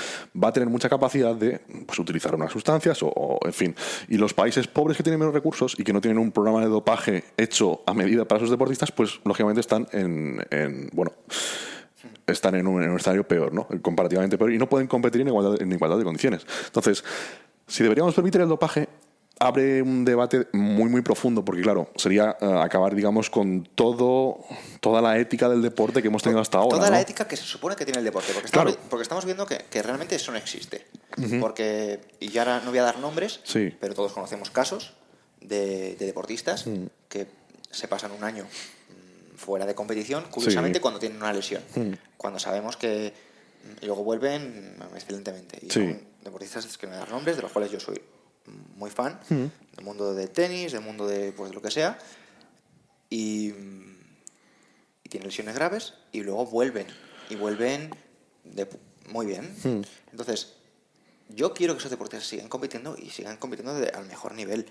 va a tener mucha capacidad de pues, utilizar unas sustancias en fin. Y los países pobres que tienen menos recursos y que no tienen un programa de dopaje hecho a medida para sus deportistas, pues, lógicamente, están en un escenario peor, ¿no? Comparativamente peor, y no pueden competir en igualdad de condiciones. Entonces, si deberíamos permitir el dopaje, abre un debate muy, muy profundo, porque, claro, sería acabar, digamos, con toda la ética del deporte que hemos tenido hasta ahora. Toda ¿no? la ética que se supone que tiene el deporte, porque estamos viendo que realmente eso no existe. Porque, y ya ahora no voy a dar nombres, pero todos conocemos casos de deportistas que se pasan un año fuera de competición, curiosamente cuando tienen una lesión, cuando sabemos que luego vuelven excelentemente. Y son deportistas que no voy a dar nombres, de los cuales yo soy muy fan, del mundo del tenis, del mundo de pues, lo que sea, y tienen lesiones graves y luego vuelven muy bien. Entonces, yo quiero que esos deportistas sigan compitiendo y sigan compitiendo al mejor nivel.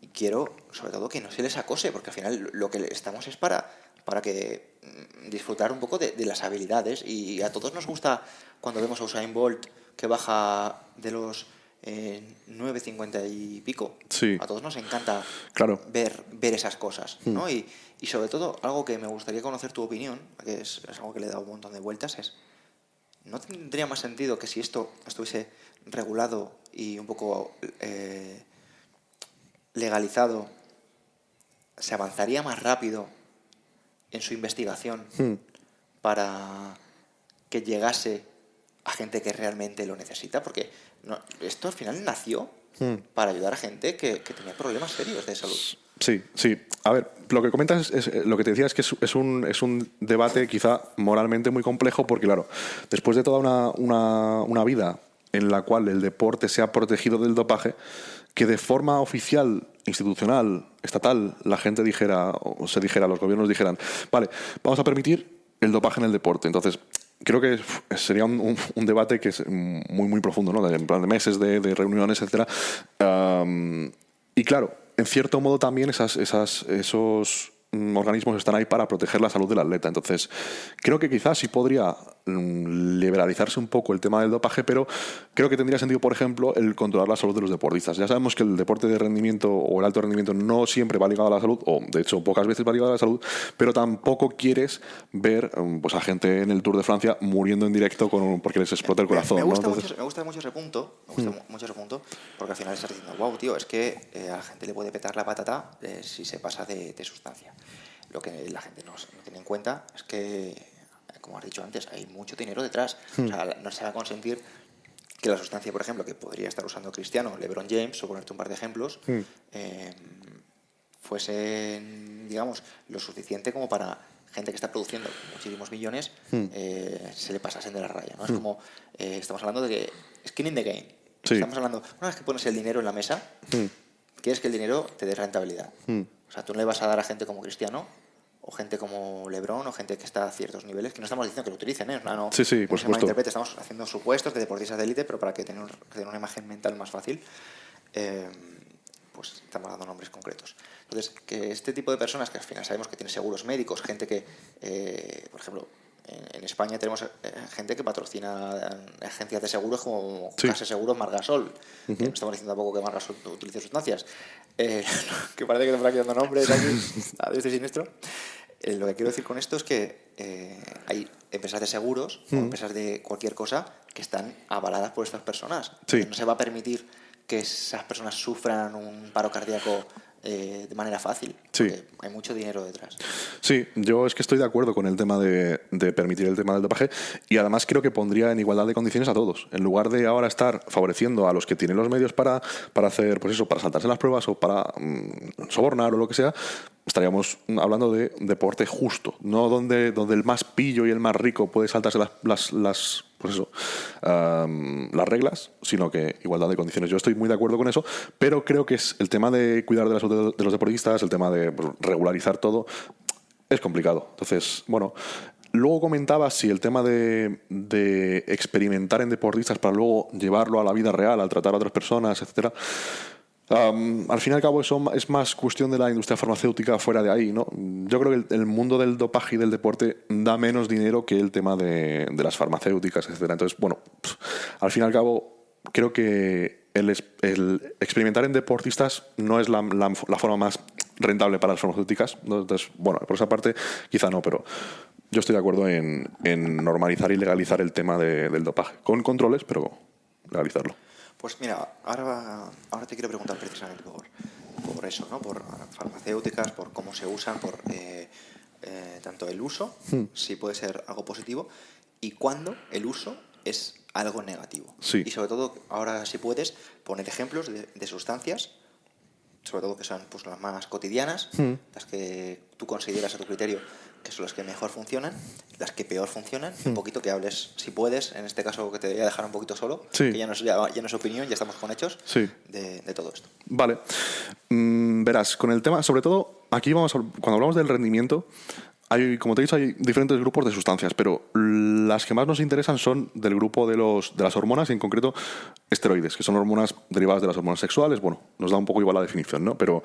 Y quiero, sobre todo, que no se les acose, porque al final lo que estamos es para que disfrutar un poco de las habilidades. Y a todos nos gusta cuando vemos a Usain Bolt que baja de los 9,50 y pico. Sí. A todos nos encanta ver esas cosas, ¿no? Y sobre todo, algo que me gustaría conocer tu opinión, que es algo que le he dado un montón de vueltas, es ¿no tendría más sentido que si esto estuviese regulado y un poco legalizado, se avanzaría más rápido en su investigación para que llegase a gente que realmente lo necesita? Porque esto al final nació para ayudar a gente que tenía problemas serios de salud. Sí. A ver, lo que comentas lo que te decía es que es un debate quizá moralmente muy complejo, porque claro, después de toda una vida en la cual el deporte se ha protegido del dopaje, que de forma oficial, institucional, estatal, la gente dijera, los gobiernos dijeran, vale, vamos a permitir el dopaje en el deporte. Entonces, creo que sería un debate que es muy, muy profundo, ¿no? En plan de meses de reuniones, etcétera. Y claro, en cierto modo también esos organismos están ahí para proteger la salud del atleta. Entonces, creo que quizás sí podría liberalizarse un poco el tema del dopaje, pero creo que tendría sentido, por ejemplo, el controlar la salud de los deportistas. Ya sabemos que el deporte de rendimiento o el alto rendimiento no siempre va ligado a la salud, o de hecho pocas veces va ligado a la salud, pero tampoco quieres ver pues, a gente en el Tour de Francia muriendo en directo porque les explota el corazón. Me gusta, ¿no? me gusta mucho ese punto, porque al final estás diciendo, wow, tío, es que a la gente le puede petar la patata si se pasa de sustancia. Lo que la gente no tiene en cuenta es que, como has dicho antes, hay mucho dinero detrás. O sea, no se va a consentir que la sustancia, por ejemplo, que podría estar usando Cristiano, LeBron James, o ponerte un par de ejemplos, fuesen, digamos, lo suficiente como para gente que está produciendo muchísimos millones, se le pasasen de la raya, ¿no? Es como, estamos hablando de que skin in the game. Estamos hablando, una vez que pones el dinero en la mesa, quieres que el dinero te dé rentabilidad. O sea, tú no le vas a dar a gente como Cristiano, o gente como LeBron, o gente que está a ciertos niveles, que no estamos diciendo que lo utilicen, ¿eh? No, por se malinterprete, estamos haciendo supuestos de deportistas de élite, pero para que tengan una imagen mental más fácil, pues estamos dando nombres concretos. Entonces, que este tipo de personas, que al final sabemos que tienen seguros médicos, gente que, por ejemplo, en España tenemos gente que patrocina agencias de seguros como Case Seguros Margasol. No estamos diciendo tampoco que Margasol utilice sustancias. Que parece que estamos aquí dando nombres a este siniestro. Lo que quiero decir con esto es que hay empresas de seguros o empresas de cualquier cosa que están avaladas por estas personas. No se va a permitir que esas personas sufran un paro cardíaco de manera fácil. Sí. Porque hay mucho dinero detrás. Sí, yo es que estoy de acuerdo con el tema de permitir el tema del dopaje, y además creo que pondría en igualdad de condiciones a todos. En lugar de ahora estar favoreciendo a los que tienen los medios para hacer, pues eso, para saltarse las pruebas o para sobornar o lo que sea, estaríamos hablando de deporte justo, no donde el más pillo y el más rico puede saltarse las reglas, sino que igualdad de condiciones. Yo estoy muy de acuerdo con eso, pero creo que es el tema de cuidar de la salud de los deportistas, el tema de regularizar todo, es complicado. Entonces, bueno, luego comentaba si el tema de experimentar en deportistas para luego llevarlo a la vida real, al tratar a otras personas, etcétera. Al fin y al cabo eso es más cuestión de la industria farmacéutica fuera de ahí, ¿no? Yo creo que el mundo del dopaje y del deporte da menos dinero que el tema de las farmacéuticas, etcétera. Entonces, bueno, al fin y al cabo creo que el experimentar en deportistas no es la forma más rentable para las farmacéuticas, ¿no? Entonces, bueno, por esa parte quizá no, pero yo estoy de acuerdo en normalizar y legalizar el tema del dopaje, con controles, pero legalizarlo. Pues mira, ahora te quiero preguntar precisamente por eso, ¿no? Por farmacéuticas, por cómo se usan, por tanto el uso, si puede ser algo positivo, y cuándo el uso es algo negativo. Sí. Y sobre todo, ahora si puedes, poner ejemplos de sustancias, sobre todo que son pues las más cotidianas, las que tú consideras a tu criterio que son las que mejor funcionan, las que peor funcionan, un poquito que hables, si puedes, en este caso que te voy a dejar un poquito solo, sí. que ya no es opinión, ya estamos con hechos sí. de todo esto. Vale. Verás, con el tema, sobre todo, aquí cuando hablamos del rendimiento, como te he dicho, hay diferentes grupos de sustancias, pero las que más nos interesan son del grupo de las hormonas, y en concreto esteroides, que son hormonas derivadas de las hormonas sexuales. Bueno, nos da un poco igual la definición, ¿no? Pero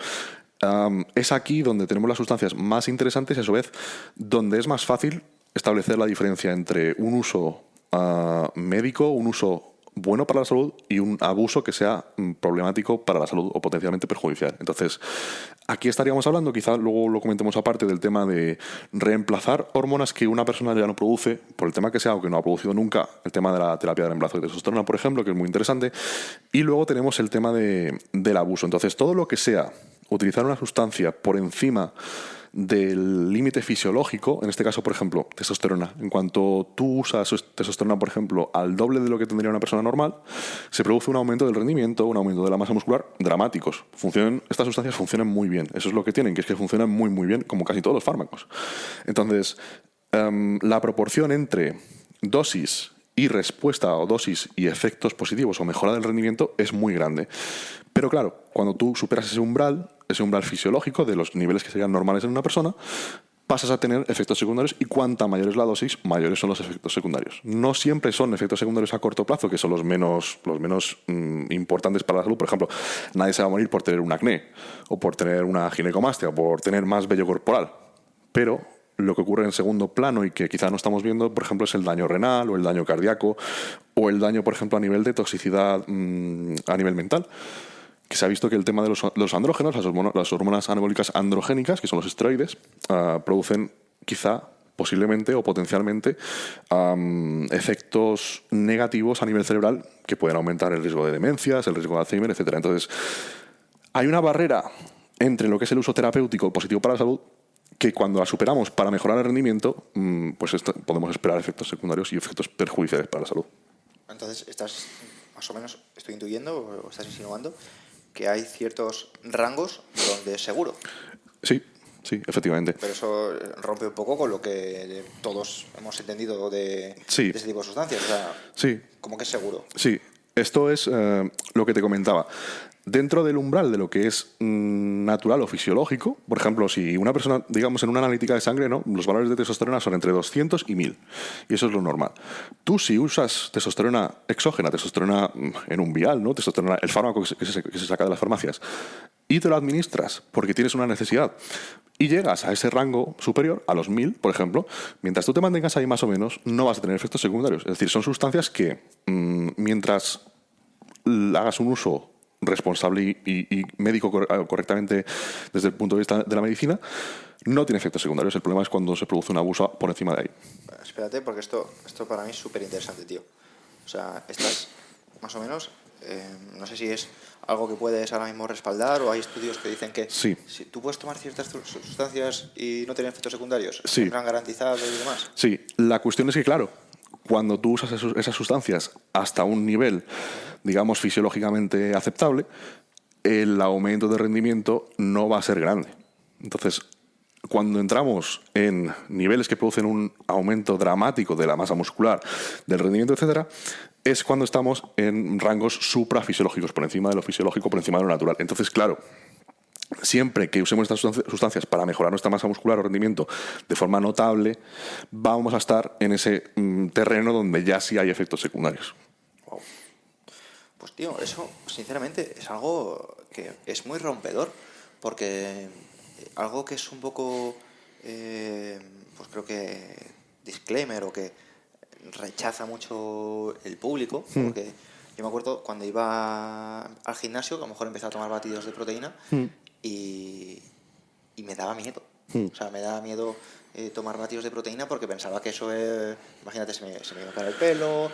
es aquí donde tenemos las sustancias más interesantes y a su vez donde es más fácil establecer la diferencia entre un uso médico, un uso bueno para la salud y un abuso que sea problemático para la salud o potencialmente perjudicial. Entonces, aquí estaríamos hablando, quizá luego lo comentemos aparte, del tema de reemplazar hormonas que una persona ya no produce, por el tema que sea o que no ha producido nunca, el tema de la terapia de reemplazo de testosterona, por ejemplo, que es muy interesante, y luego tenemos el tema del abuso. Entonces, todo lo que sea utilizar una sustancia por encima del límite fisiológico, en este caso, por ejemplo, testosterona. En cuanto tú usas testosterona, por ejemplo, al doble de lo que tendría una persona normal, se produce un aumento del rendimiento, un aumento de la masa muscular dramáticos. Estas sustancias funcionan muy bien. Eso es lo que tienen, que es que funcionan muy, muy bien, como casi todos los fármacos. Entonces, la proporción entre dosis y respuesta, o dosis y efectos positivos o mejora del rendimiento, es muy grande. Pero claro, cuando tú superas ese umbral fisiológico de los niveles que serían normales en una persona, pasas a tener efectos secundarios, y cuanta mayor es la dosis, mayores son los efectos secundarios. No siempre son efectos secundarios a corto plazo, que son los menos importantes para la salud. Por ejemplo, nadie se va a morir por tener un acné, o por tener una ginecomastia, o por tener más vello corporal. Pero lo que ocurre en segundo plano y que quizá no estamos viendo, por ejemplo, es el daño renal o el daño cardíaco o el daño, por ejemplo, a nivel de toxicidad a nivel mental. Que se ha visto que el tema de los andrógenos, las hormonas anabólicas androgénicas, que son los esteroides, producen quizá, posiblemente o potencialmente efectos negativos a nivel cerebral que pueden aumentar el riesgo de demencias, el riesgo de Alzheimer, etc. Entonces, hay una barrera entre lo que es el uso terapéutico positivo para la salud, que cuando la superamos para mejorar el rendimiento, pues podemos esperar efectos secundarios y efectos perjudiciales para la salud. Entonces, estás más o menos, estoy intuyendo o estás insinuando que hay ciertos rangos donde es seguro. Sí, efectivamente. Pero eso rompe un poco con lo que todos hemos entendido de ese tipo de sustancias. O sea, sí. ¿Cómo que es seguro? Sí, esto es lo que te comentaba. Dentro del umbral de lo que es natural o fisiológico, por ejemplo, si una persona, digamos, en una analítica de sangre, ¿no?, los valores de testosterona son entre 200 y 1000, y eso es lo normal. Tú, si usas testosterona exógena, testosterona en un vial, ¿no?, testosterona, el fármaco que se saca de las farmacias, y te lo administras porque tienes una necesidad, y llegas a ese rango superior, a los 1000, por ejemplo, mientras tú te mantengas ahí más o menos, no vas a tener efectos secundarios. Es decir, son sustancias que, mientras hagas un uso responsable y médico correctamente desde el punto de vista de la medicina, no tiene efectos secundarios. El problema es cuando se produce un abuso por encima de ahí. Espérate, porque esto para mí es súper interesante, tío. O sea, estás más o menos no sé si es algo que puedes ahora mismo respaldar o hay estudios que dicen que Sí. si tú puedes tomar ciertas sustancias y no tener efectos secundarios, Sí. ¿están garantizados y demás? Sí, la cuestión es que, claro, cuando tú usas esas sustancias hasta un nivel, digamos, fisiológicamente aceptable, el aumento de rendimiento no va a ser grande. Entonces, cuando entramos en niveles que producen un aumento dramático de la masa muscular, del rendimiento, etcétera, es cuando estamos en rangos suprafisiológicos, por encima de lo fisiológico, por encima de lo natural. Entonces, claro, siempre que usemos estas sustancias para mejorar nuestra masa muscular o rendimiento de forma notable, vamos a estar en ese terreno donde ya sí hay efectos secundarios. Wow. Pues tío, eso sinceramente es algo que es muy rompedor, porque algo que es un poco, pues creo que disclaimer o que rechaza mucho el público, porque yo me acuerdo cuando iba al gimnasio, que a lo mejor empezaba a tomar batidos de proteína y me daba miedo. O sea, me daba miedo tomar batidos de proteína porque pensaba que eso, imagínate, se me iba a caer el pelo,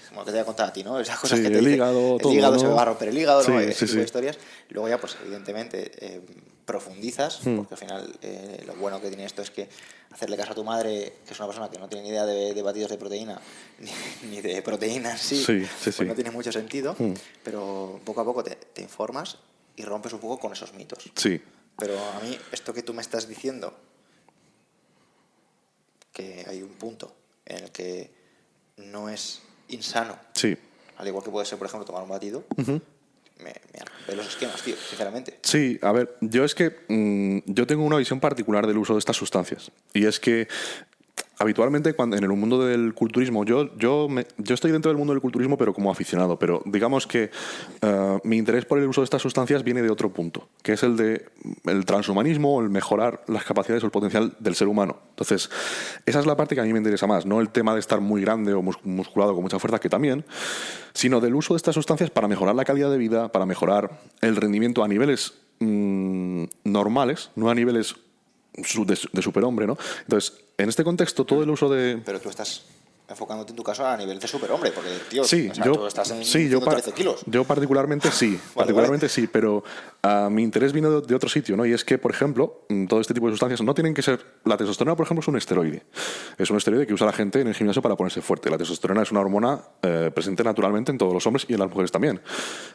como que te voy a contar a ti, ¿no? Esas cosas Sí, que te el dicen, hígado, el todo, hígado ¿no? se me va a romper el hígado, ¿no? Sí, Ese sí, tipo de sí. historias. Y luego ya, pues evidentemente, profundizas, porque al final lo bueno que tiene esto es que hacerle caso a tu madre, que es una persona que no tiene ni idea de batidos de proteína, ni de proteínas, Sí, sí, pues sí. no tiene mucho sentido, pero poco a poco te informas y rompes un poco con esos mitos. Sí, Pero a mí, esto que tú me estás diciendo, que hay un punto en el que no es insano, sí. al igual que puede ser, por ejemplo, tomar un batido, me rompe los esquemas, tío, sinceramente. Sí, a ver, yo es que yo tengo una visión particular del uso de estas sustancias. Y es que habitualmente cuando, en el mundo del culturismo, yo estoy dentro del mundo del culturismo, pero como aficionado. Pero digamos que mi interés por el uso de estas sustancias viene de otro punto, que es el de el transhumanismo o el mejorar las capacidades o el potencial del ser humano. Entonces, esa es la parte que a mí me interesa más, no el tema de estar muy grande o musculado con mucha fuerza, que también, sino del uso de estas sustancias para mejorar la calidad de vida, para mejorar el rendimiento a niveles normales, no a niveles de superhombre, ¿no? Entonces, en este contexto, todo el uso de... Pero tú estás enfocándote en tu caso a nivel de superhombre, porque, tío, Sí, o sea, tú estás en sí, 113 kilos. yo particularmente sí, Vale. sí, pero mi interés vino de otro sitio, ¿no? Y es que, por ejemplo, todo este tipo de sustancias no tienen que ser... La testosterona, por ejemplo, es un esteroide. Es un esteroide que usa la gente en el gimnasio para ponerse fuerte. La testosterona es una hormona presente naturalmente en todos los hombres y en las mujeres también.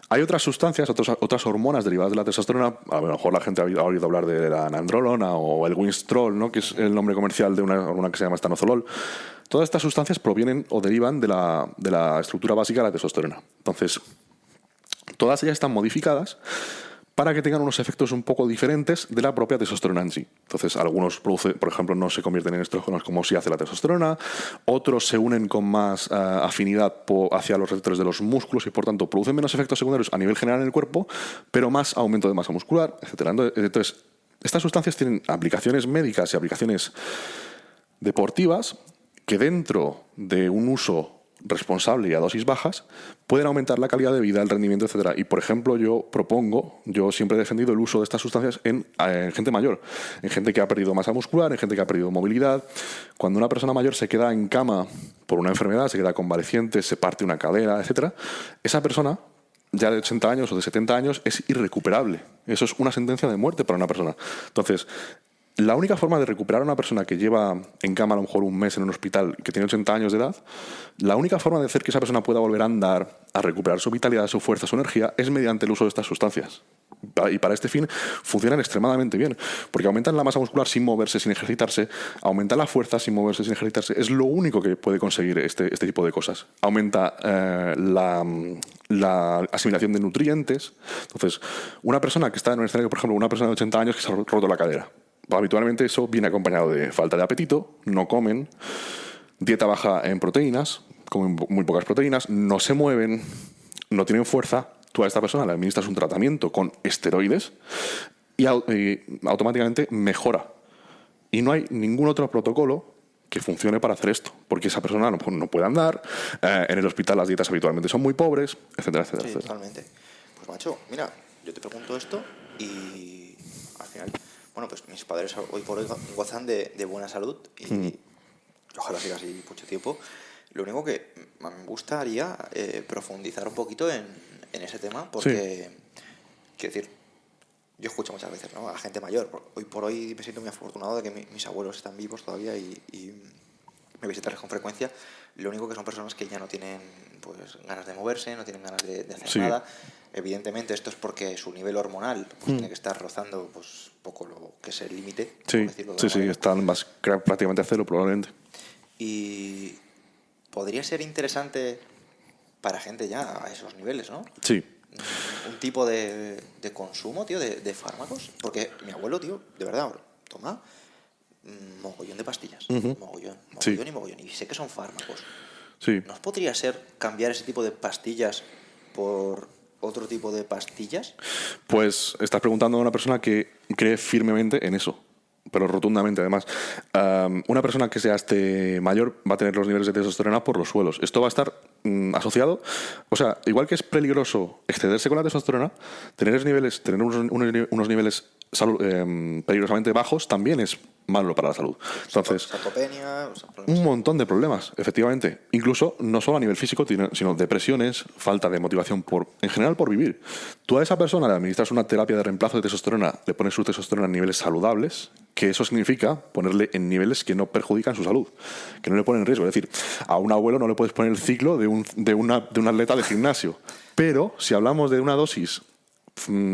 Hay otras sustancias, otras hormonas derivadas de la testosterona. A lo mejor la gente ha oído hablar de la nandrolona o el winstrol, ¿no? Que es el nombre comercial de una hormona que se llama estanozolol. Todas estas sustancias provienen o derivan de la estructura básica de la testosterona. Entonces, todas ellas están modificadas para que tengan unos efectos un poco diferentes de la propia testosterona en sí. Entonces, algunos por ejemplo, no se convierten en estrógenos como sí hace la testosterona, otros se unen con más afinidad hacia los receptores de los músculos y, por tanto, producen menos efectos secundarios a nivel general en el cuerpo, pero más aumento de masa muscular, etc. Entonces, estas sustancias tienen aplicaciones médicas y aplicaciones deportivas que dentro de un uso responsable y a dosis bajas pueden aumentar la calidad de vida, el rendimiento, etcétera. Y, por ejemplo, yo siempre he defendido el uso de estas sustancias en gente mayor, en gente que ha perdido masa muscular, en gente que ha perdido movilidad. Cuando una persona mayor se queda en cama por una enfermedad, se queda convaleciente, se parte una cadera, etcétera, esa persona ya de 80 años o de 70 años es irrecuperable. Eso es una sentencia de muerte para una persona. Entonces, la única forma de recuperar a una persona que lleva en cama a lo mejor un mes en un hospital, que tiene 80 años de edad, la única forma de hacer que esa persona pueda volver a andar, a recuperar su vitalidad, su fuerza, su energía, es mediante el uso de estas sustancias. Y para este fin funcionan extremadamente bien, porque aumentan la masa muscular sin moverse, sin ejercitarse, aumentan la fuerza sin moverse, sin ejercitarse. Es lo único que puede conseguir este tipo de cosas. Aumenta la asimilación de nutrientes. Entonces, una persona que está en un escenario, por ejemplo, una persona de 80 años que se ha roto la cadera, habitualmente eso viene acompañado de falta de apetito, no comen, dieta baja en proteínas, comen muy pocas proteínas, no se mueven, no tienen fuerza. Tú a esta persona le administras un tratamiento con esteroides y automáticamente mejora. Y no hay ningún otro protocolo que funcione para hacer esto, porque esa persona no puede andar, en el hospital las dietas habitualmente son muy pobres, etcétera, etcétera, Sí, etcétera. totalmente. Pues macho, mira, yo te pregunto esto y al final, bueno, pues mis padres hoy por hoy gozan de buena salud y ojalá siga así mucho tiempo. Lo único que me gustaría profundizar un poquito en ese tema, porque, quiero decir, yo escucho muchas veces, ¿no?, a gente mayor. Hoy por hoy me siento muy afortunado de que mis abuelos están vivos todavía y me visitarles con frecuencia. Lo único que son personas que ya no tienen pues ganas de moverse, no tienen ganas de hacer nada. Evidentemente esto es porque su nivel hormonal pues, tiene que estar rozando pues poco lo que es el límite, por decirlo de alguna manera. Están más prácticamente a cero probablemente. Y podría ser interesante para gente ya a esos niveles, ¿no? Sí. Un tipo de consumo, tío, de fármacos. Porque mi abuelo, tío, de verdad, toma mogollón de pastillas. Mogollón y mogollón. Y sé que son fármacos. Sí. ¿No podría ser cambiar ese tipo de pastillas por otro tipo de pastillas? Pues estás preguntando a una persona que cree firmemente en eso, pero rotundamente además. Una persona que sea mayor va a tener los niveles de testosterona por los suelos. Esto va a estar asociado, o sea, igual que es peligroso excederse con la testosterona, tener unos niveles peligrosamente bajos también es malo para la salud. Entonces, sarcopenia, un montón de problemas, efectivamente. Incluso no solo a nivel físico, sino depresiones, falta de motivación en general por vivir. Tú a esa persona le administras una terapia de reemplazo de testosterona, le pones su testosterona en niveles saludables, que eso significa ponerle en niveles que no perjudican su salud, que no le ponen en riesgo. Es decir, a un abuelo no le puedes poner el ciclo de un atleta de gimnasio. Pero si hablamos de una dosis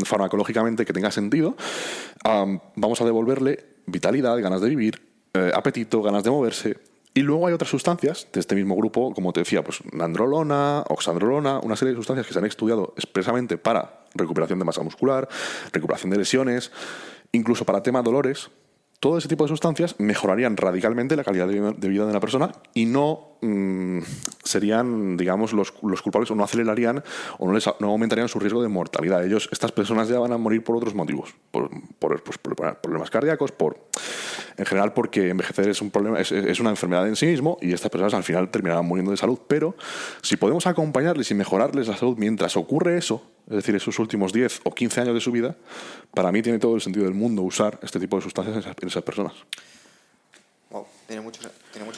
farmacológicamente que tenga sentido, vamos a devolverle vitalidad, ganas de vivir, apetito, ganas de moverse. Y luego hay otras sustancias de este mismo grupo, como te decía, pues nandrolona, oxandrolona, una serie de sustancias que se han estudiado expresamente para recuperación de masa muscular, recuperación de lesiones, incluso para tema dolores. Todo ese tipo de sustancias mejorarían radicalmente la calidad de vida de una persona y no serían, digamos, los culpables, o no acelerarían o no aumentarían su riesgo de mortalidad. Estas personas ya van a morir por otros motivos, por problemas cardíacos, en general porque envejecer es un problema, es una enfermedad en sí mismo, y estas personas al final terminarán muriendo de salud. Pero si podemos acompañarles y mejorarles la salud mientras ocurre eso, es decir, esos últimos 10 o 15 años de su vida, para mí tiene todo el sentido del mundo usar este tipo de sustancias en esas personas. Wow, tiene mucho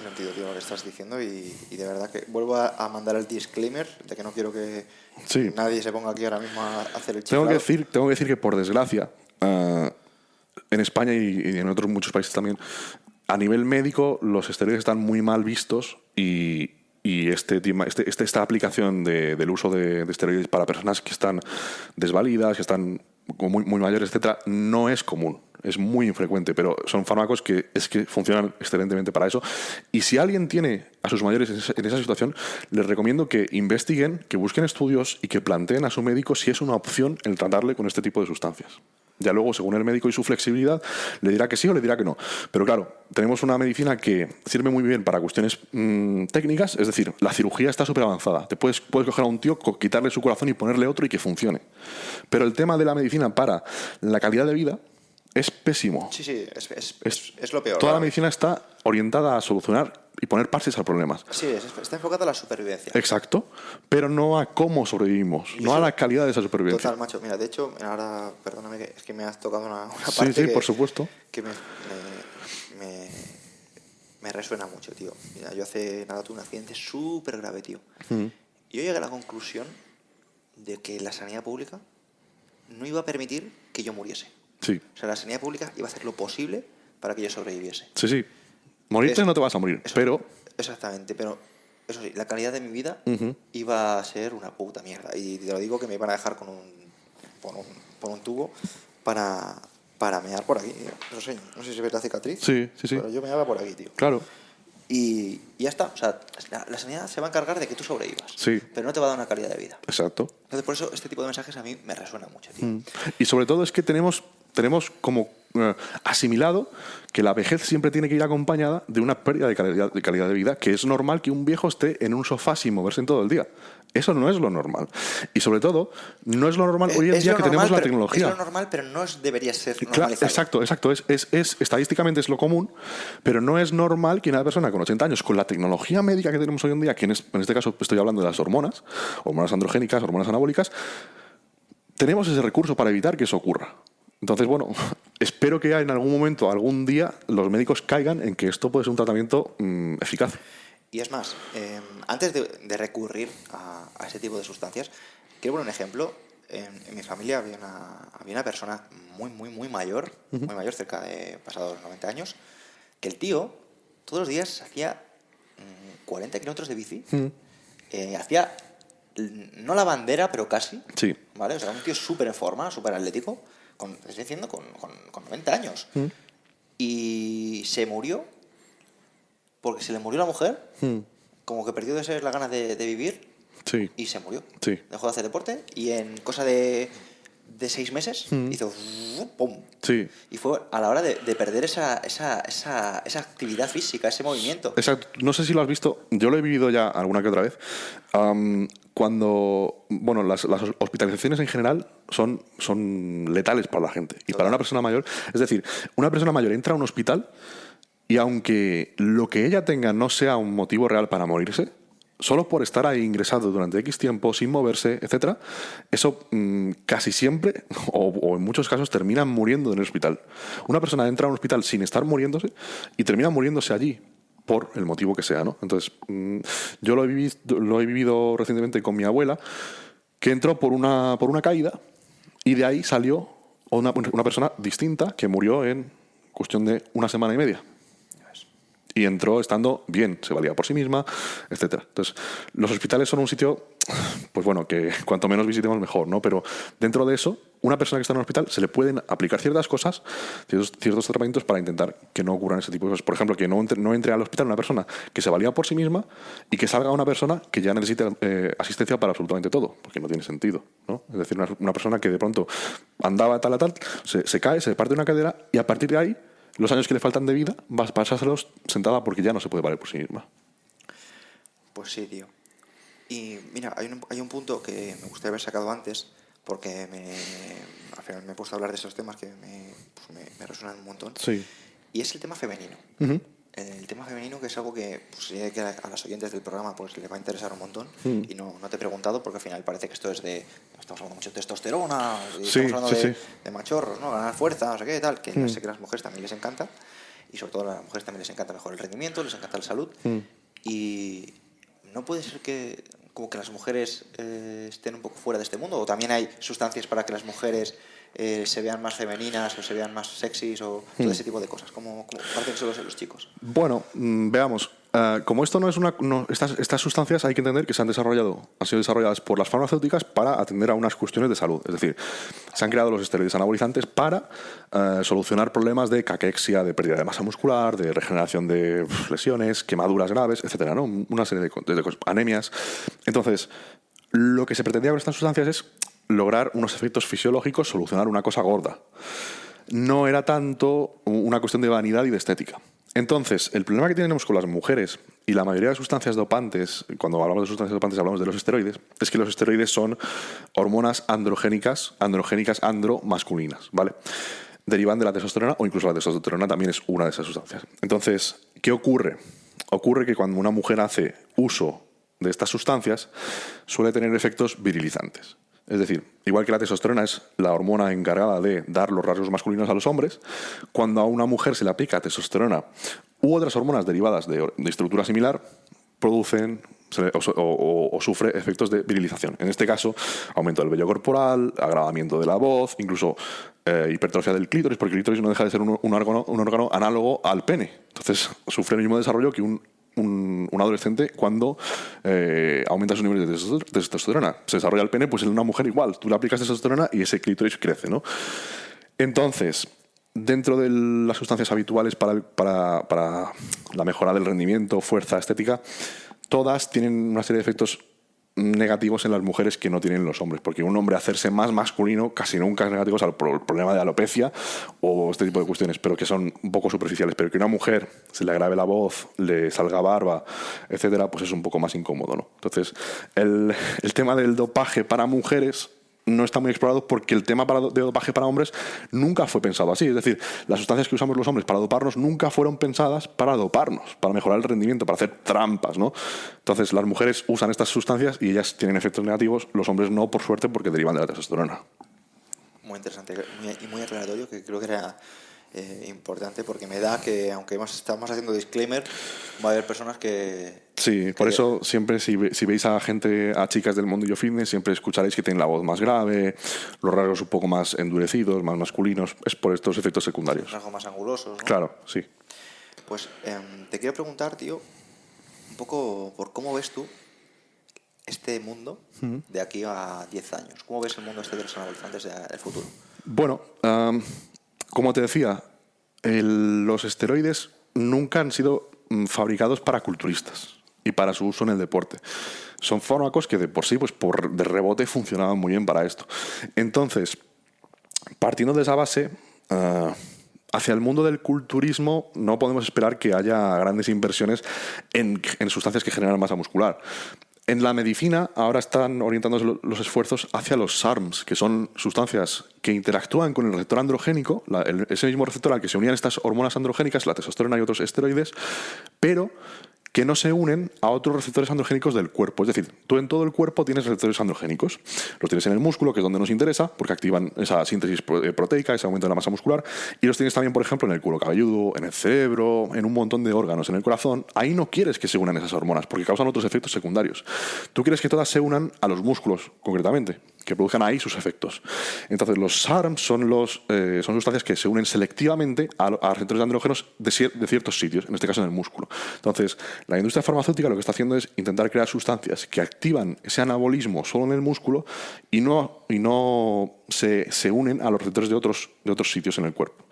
sentido, tío, lo que estás diciendo, y de verdad que vuelvo a mandar el disclaimer de que no quiero que nadie se ponga aquí ahora mismo a hacer el chiflado. Tengo que decir que, por desgracia, en España y en otros muchos países también, a nivel médico los esteroides están muy mal vistos, y esta aplicación del uso de esteroides para personas que están desvalidas, que están muy, muy mayores, etcétera, no es común. Es muy infrecuente, pero son fármacos que funcionan excelentemente para eso. Y si alguien tiene a sus mayores en esa situación, les recomiendo que investiguen, que busquen estudios y que planteen a su médico si es una opción el tratarle con este tipo de sustancias. Ya luego, según el médico y su flexibilidad, le dirá que sí o le dirá que no. Pero claro, tenemos una medicina que sirve muy bien para cuestiones técnicas, es decir, la cirugía está súper avanzada. Puedes coger a un tío, quitarle su corazón y ponerle otro y que funcione. Pero el tema de la medicina para la calidad de vida es pésimo. Sí, es lo peor. Toda la medicina está orientada a solucionar y poner parches a problemas. Sí, está enfocada a la supervivencia. Exacto, pero no a cómo sobrevivimos, no a la calidad de esa supervivencia. Total, macho. Mira, de hecho, ahora, perdóname, es que me has tocado una parte sí, por supuesto, que me resuena mucho, tío. Mira, yo hace nada tuve un accidente súper grave, tío. Y yo llegué a la conclusión de que la sanidad pública no iba a permitir que yo muriese. Sí. O sea, la sanidad pública iba a hacer lo posible para que yo sobreviviese. Sí. Morirte no te vas a morir, pero... Exactamente, pero eso sí, la calidad de mi vida iba a ser una puta mierda. Y te lo digo, que me iban a dejar por un tubo para mear por aquí, tío. No sé si ves la cicatriz. Sí. Pero yo meaba por aquí, tío. Claro. Y ya está. O sea, la sanidad se va a encargar de que tú sobrevivas. Sí. Pero no te va a dar una calidad de vida. Exacto. Entonces, por eso este tipo de mensajes a mí me resuena mucho, tío. Y sobre todo es que tenemos como asimilado que la vejez siempre tiene que ir acompañada de una pérdida de calidad de vida, que es normal que un viejo esté en un sofá sin moverse en todo el día. Eso no es lo normal. Y sobre todo, no es lo normal hoy en día que tenemos la tecnología. Es lo normal, pero no debería ser normalizado. Exacto. Estadísticamente es lo común, pero no es normal que una persona con 80 años, con la tecnología médica que tenemos hoy en día, que en este caso estoy hablando de las hormonas androgénicas, hormonas anabólicas, tenemos ese recurso para evitar que eso ocurra. Entonces, bueno, espero que en algún momento, algún día, los médicos caigan en que esto puede ser un tratamiento eficaz. Y es más, antes de recurrir a ese tipo de sustancias, quiero poner un ejemplo. En mi familia había una persona muy mayor, muy mayor, cerca de pasados los 90 años, que el tío todos los días hacía 40 kilómetros de bici. Hacía, no la bandera, pero casi. Sí. ¿Vale? O sea, un tío súper en forma, súper atlético, te estoy diciendo, con 90 años. Y se murió porque se le murió la mujer, como que perdió de ser las ganas de vivir. Sí. Y se murió. Sí. Dejó de hacer deporte y en cosa de 6 meses hizo ¡pum! Sí. Y fue a la hora de perder esa actividad física, ese movimiento. Exacto. No sé si lo has visto, yo lo he vivido ya alguna que otra vez. Cuando, bueno, las hospitalizaciones en general son letales para la gente. Y para una persona mayor, es decir, una persona mayor entra a un hospital y aunque lo que ella tenga no sea un motivo real para morirse, solo por estar ahí ingresado durante X tiempo, sin moverse, etcétera, eso casi siempre, o en muchos casos, terminan muriendo en el hospital. Una persona entra a un hospital sin estar muriéndose y termina muriéndose allí, por el motivo que sea, ¿no? Entonces, yo lo he vivido recientemente con mi abuela, que entró por una caída y de ahí salió una persona distinta que murió en cuestión de una semana y media. Y entró estando bien, se valía por sí misma, etcétera. Entonces, los hospitales son un sitio, pues bueno, que cuanto menos visitemos mejor, ¿no? Pero dentro de eso, una persona que está en un hospital se le pueden aplicar ciertas cosas, ciertos tratamientos para intentar que no ocurran ese tipo de cosas. Por ejemplo, que no entre al hospital una persona que se valía por sí misma y que salga una persona que ya necesita asistencia para absolutamente todo, porque no tiene sentido, ¿no? Es decir, una persona que de pronto andaba tal a tal, se cae, se parte una cadera y a partir de ahí los años que le faltan de vida vas a pasárselos sentada porque ya no se puede valer por sí misma. Pues sí, tío. Y mira, hay un punto que me gustaría haber sacado antes, porque al final me he puesto a hablar de esos temas que me resuenan un montón. Sí. Y es el tema femenino. El tema femenino, que es algo que, pues, sé que a las oyentes del programa pues les va a interesar un montón. Y no te he preguntado porque al final parece que esto es de... Estamos hablando mucho de testosterona, y estamos hablando de machorros, ¿no? Ganar fuerza, no sé qué, tal, que sé que a las mujeres también les encanta. Y sobre todo a las mujeres también les encanta mejor el rendimiento, les encanta la salud. Y no puede ser que como que las mujeres estén un poco fuera de este mundo, o también hay sustancias para que las mujeres se vean más femeninas o se vean más sexys o todo ese tipo de cosas, como parecen solo los chicos. Bueno, veamos. Como esto no es estas sustancias hay que entender que han sido desarrolladas por las farmacéuticas para atender a unas cuestiones de salud. Es decir, se han creado los esteroides anabolizantes para solucionar problemas de caquexia, de pérdida de masa muscular, de regeneración de lesiones, quemaduras graves, etcétera, ¿no? Una serie de cosas, anemias. Entonces, lo que se pretendía con estas sustancias es lograr unos efectos fisiológicos, solucionar una cosa gorda. No era tanto una cuestión de vanidad y de estética. Entonces, el problema que tenemos con las mujeres y la mayoría de sustancias dopantes, cuando hablamos de sustancias dopantes hablamos de los esteroides, es que los esteroides son hormonas androgénicas andromasculinas, ¿vale? Derivan de la testosterona o incluso la testosterona también es una de esas sustancias. Entonces, ¿qué ocurre? Ocurre que cuando una mujer hace uso de estas sustancias suele tener efectos virilizantes. Es decir, igual que la testosterona es la hormona encargada de dar los rasgos masculinos a los hombres, cuando a una mujer se le aplica testosterona u otras hormonas derivadas de estructura similar, producen o sufre efectos de virilización. En este caso, aumento del vello corporal, agravamiento de la voz, incluso hipertrofia del clítoris, porque el clítoris no deja de ser un órgano análogo al pene. Entonces, sufre el mismo desarrollo que un adolescente cuando aumenta sus niveles de testosterona. Se desarrolla el pene, pues en una mujer igual. Tú le aplicas testosterona y ese clítoris crece, ¿no? Entonces, dentro de las sustancias habituales para la mejora del rendimiento, fuerza, estética, todas tienen una serie de efectos negativos en las mujeres que no tienen los hombres, porque un hombre hacerse más masculino casi nunca es negativo, al problema de alopecia o este tipo de cuestiones, pero que son un poco superficiales. Pero que una mujer se le agrave la voz, le salga barba, etcétera, pues es un poco más incómodo, ¿no? Entonces, el tema del dopaje para mujeres no está muy explorado porque el tema de dopaje para hombres nunca fue pensado así. Es decir, las sustancias que usamos los hombres para doparnos nunca fueron pensadas para doparnos, para mejorar el rendimiento, para hacer trampas, ¿no? Entonces, las mujeres usan estas sustancias y ellas tienen efectos negativos, los hombres no, por suerte, porque derivan de la testosterona. Muy interesante y muy aclaratorio, que creo que era importante, porque me da que, aunque estamos haciendo disclaimer, va a haber personas que Sí, por eso siempre si veis a gente, a chicas del mundillo fitness, siempre escucharéis que tienen la voz más grave, los rasgos un poco más endurecidos, más masculinos. Es por estos efectos secundarios. Rasgos más angulosos, ¿no? Claro, sí. Pues te quiero preguntar, tío, un poco por cómo ves tú este mundo de aquí a 10 años. ¿Cómo ves el mundo este de los anabolizantes del futuro? Bueno, como te decía, los esteroides nunca han sido fabricados para culturistas y para su uso en el deporte. Son fármacos que de por sí, pues de rebote, funcionaban muy bien para esto. Entonces, partiendo de esa base, hacia el mundo del culturismo no podemos esperar que haya grandes inversiones en sustancias que generan masa muscular. En la medicina ahora están orientándose los esfuerzos hacia los SARMs, que son sustancias que interactúan con el receptor androgénico, ese mismo receptor al que se unían estas hormonas androgénicas, la testosterona y otros esteroides, pero que no se unen a otros receptores androgénicos del cuerpo. Es decir, tú en todo el cuerpo tienes receptores androgénicos. Los tienes en el músculo, que es donde nos interesa, porque activan esa síntesis proteica, ese aumento de la masa muscular. Y los tienes también, por ejemplo, en el cuero cabelludo, en el cerebro, en un montón de órganos, en el corazón. Ahí no quieres que se unan esas hormonas, porque causan otros efectos secundarios. Tú quieres que todas se unan a los músculos, concretamente, que produzcan ahí sus efectos. Entonces, los SARMs son sustancias que se unen selectivamente a receptores andrógenos de ciertos sitios, en este caso en el músculo. Entonces, la industria farmacéutica lo que está haciendo es intentar crear sustancias que activan ese anabolismo solo en el músculo y no se unen a los receptores de otros sitios en el cuerpo.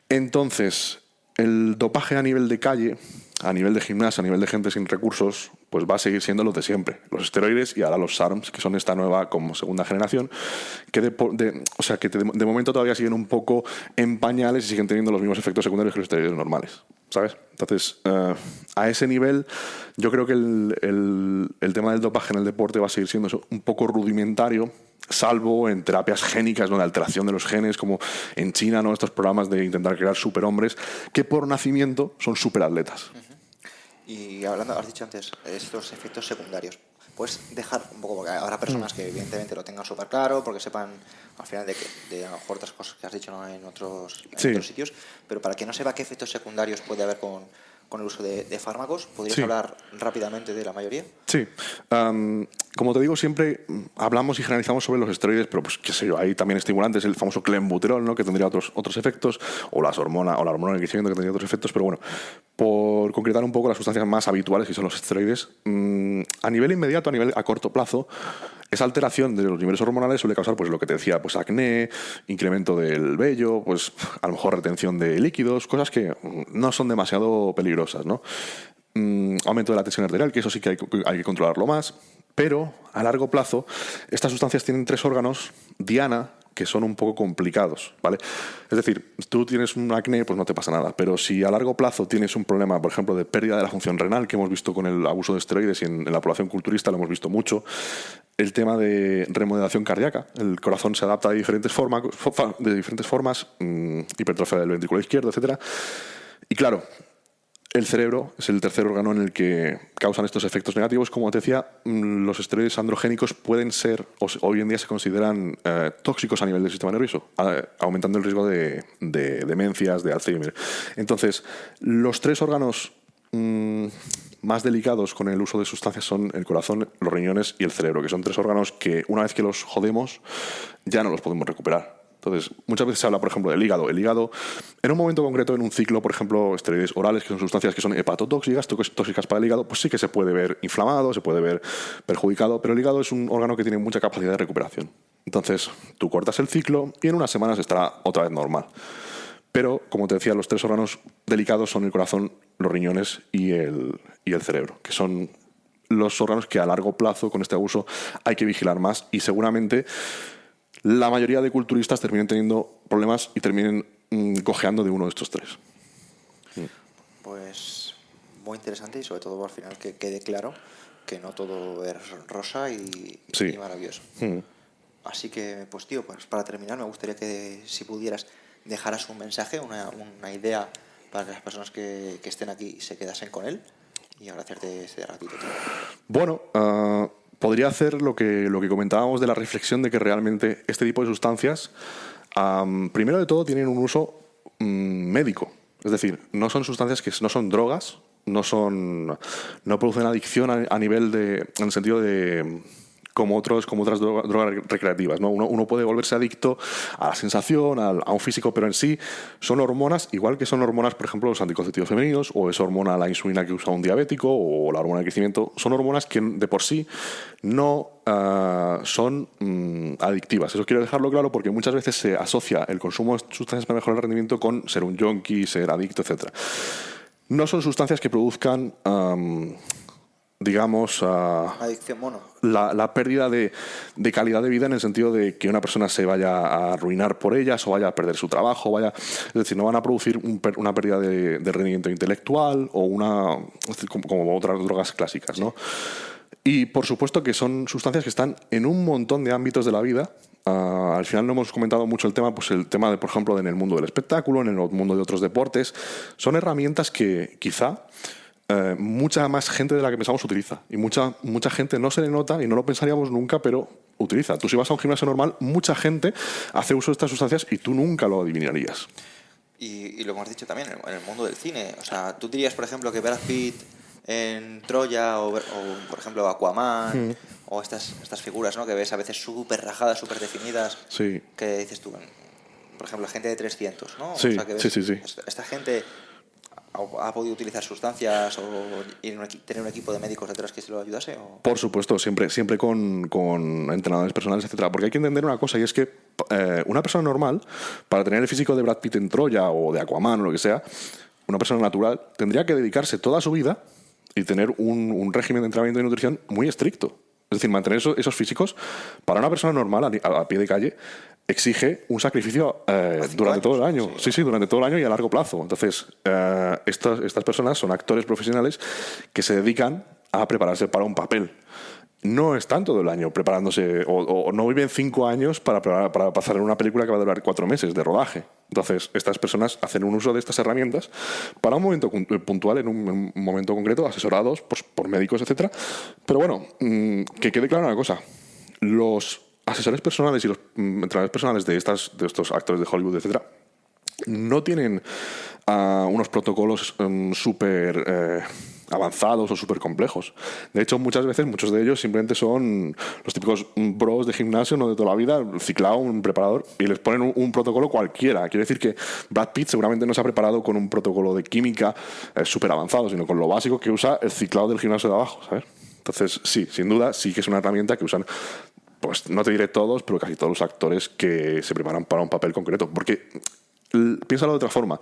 Entonces, el dopaje a nivel de calle, a nivel de gimnasia, a nivel de gente sin recursos, pues va a seguir siendo los de siempre. Los esteroides y ahora los SARMs, que son esta nueva como segunda generación, que de momento todavía siguen un poco en pañales y siguen teniendo los mismos efectos secundarios que los esteroides normales, ¿sabes? Entonces, a ese nivel, yo creo que el tema del dopaje en el deporte va a seguir siendo un poco rudimentario, salvo en terapias génicas, ¿no?, de alteración de los genes, como en China, ¿no?, estos programas de intentar crear superhombres que por nacimiento son superatletas. Y hablando, has dicho antes, estos efectos secundarios. Puedes dejar un poco, porque habrá personas que evidentemente lo tengan súper claro, porque sepan al final de a lo mejor otras cosas que has dicho, ¿no?, en otros sitios, pero para que no sepa qué efectos secundarios puede haber con el uso de fármacos, ¿podrías hablar rápidamente de la mayoría? Sí. Como te digo, siempre hablamos y generalizamos sobre los esteroides, pero pues qué sé yo, hay también estimulantes, el famoso clenbuterol, ¿no?, que tendría otros efectos, o la hormona del crecimiento, que tendría otros efectos, pero bueno, por concretar un poco las sustancias más habituales, que son los esteroides, a nivel inmediato, a corto plazo, esa alteración de los niveles hormonales suele causar, pues lo que te decía, pues acné, incremento del vello, pues a lo mejor retención de líquidos, cosas que no son demasiado peligrosas, ¿no? Aumento de la tensión arterial, que eso sí que hay que controlarlo más, pero a largo plazo estas sustancias tienen 3 órganos diana que son un poco complicados, ¿vale? Es decir, tú tienes un acné, pues no te pasa nada, pero si a largo plazo tienes un problema, por ejemplo, de pérdida de la función renal, que hemos visto con el abuso de esteroides y en la población culturista lo hemos visto mucho, el tema de remodelación cardíaca, el corazón se adapta de diferentes formas, hipertrofia del ventrículo izquierdo, etcétera. Y claro, el cerebro es el tercer órgano en el que causan estos efectos negativos. Como te decía, los esteroides androgénicos pueden ser, hoy en día se consideran tóxicos a nivel del sistema nervioso, aumentando el riesgo de demencias, de Alzheimer. Entonces, los 3 órganos más delicados con el uso de sustancias son el corazón, los riñones y el cerebro, que son 3 órganos que una vez que los jodemos ya no los podemos recuperar. Entonces, muchas veces se habla, por ejemplo, del hígado. El hígado, en un momento concreto, en un ciclo, por ejemplo, esteroides orales, que son sustancias que son hepatotóxicas, tóxicas para el hígado, pues sí que se puede ver inflamado, se puede ver perjudicado, pero el hígado es un órgano que tiene mucha capacidad de recuperación. Entonces, tú cortas el ciclo y en unas semanas estará otra vez normal. Pero, como te decía, los 3 órganos delicados son el corazón, los riñones y el cerebro, que son los órganos que a largo plazo, con este abuso, hay que vigilar más y seguramente la mayoría de culturistas terminen teniendo problemas y terminen cojeando de uno de estos 3. Pues muy interesante y sobre todo al final que quede claro que no todo es rosa y maravilloso. Así que, pues tío, pues para terminar me gustaría que si pudieras dejaras un mensaje, una idea para que las personas que estén aquí se quedasen con él y agradecerte este ratito, tío. Bueno, podría hacer lo que comentábamos de la reflexión de que realmente este tipo de sustancias, primero de todo, tienen un uso médico. Es decir, no son sustancias que no son drogas, no producen adicción a nivel en el sentido de como otras drogas recreativas, ¿no? Uno puede volverse adicto a la sensación, a un físico, pero en sí son hormonas, igual que son hormonas, por ejemplo, los anticonceptivos femeninos, o es hormona la insulina que usa un diabético, o la hormona de crecimiento, son hormonas que de por sí no son adictivas. Eso quiero dejarlo claro porque muchas veces se asocia el consumo de sustancias para mejorar el rendimiento con ser un yonki, ser adicto, etc. No son sustancias que produzcan digamos, adicción mono. La pérdida de calidad de vida en el sentido de que una persona se vaya a arruinar por ellas o vaya a perder su trabajo, es decir, no van a producir una pérdida de rendimiento intelectual o como otras drogas clásicas, ¿no? Y por supuesto que son sustancias que están en un montón de ámbitos de la vida. Al final no hemos comentado mucho el tema de, por ejemplo, en el mundo del espectáculo, en el mundo de otros deportes. Son herramientas que quizá mucha más gente de la que pensamos utiliza. Y mucha gente no se le nota y no lo pensaríamos nunca, pero utiliza. Tú si vas a un gimnasio normal, mucha gente hace uso de estas sustancias y tú nunca lo adivinarías. Y lo hemos dicho también en el mundo del cine. O sea, tú dirías, por ejemplo, que Brad Pitt en Troya o por ejemplo, Aquaman o estas figuras, ¿no? Que ves a veces súper rajadas, súper definidas. Sí. Que dices tú, por ejemplo, la gente de 300, ¿no? Sí, o sea, que ves, sí. Esta gente ha podido utilizar sustancias o tener un equipo de médicos detrás que se lo ayudase. ¿O? Por supuesto, siempre con entrenadores personales, etcétera. Porque hay que entender una cosa, y es que una persona normal, para tener el físico de Brad Pitt en Troya o de Aquaman o lo que sea, una persona natural tendría que dedicarse toda su vida y tener un régimen de entrenamiento y nutrición muy estricto. Es decir, mantener esos físicos para una persona normal a pie de calle exige un sacrificio durante todo el año. Sí, durante todo el año y a largo plazo. Entonces, estas personas son actores profesionales que se dedican a prepararse para un papel. No están todo el año preparándose o no viven 5 años para pasar en una película que va a durar 4 meses de rodaje. Entonces, estas personas hacen un uso de estas herramientas para un momento puntual, en un momento concreto, asesorados por médicos, etcétera. Pero bueno, que quede clara una cosa. Los asesores personales y los entrenadores personales de estos actores de Hollywood, etcétera, no tienen unos protocolos súper avanzados o súper complejos. De hecho, muchas veces, muchos de ellos simplemente son los típicos bros de gimnasio, no de toda la vida, ciclado, un preparador, y les ponen un protocolo cualquiera. Quiere decir que Brad Pitt seguramente no se ha preparado con un protocolo de química súper avanzado, sino con lo básico que usa el ciclado del gimnasio de abajo, ¿sabes? Entonces, sí, sin duda, sí que es una herramienta que usan, pues no te diré todos, pero casi todos los actores que se preparan para un papel concreto. Porque, piénsalo de otra forma,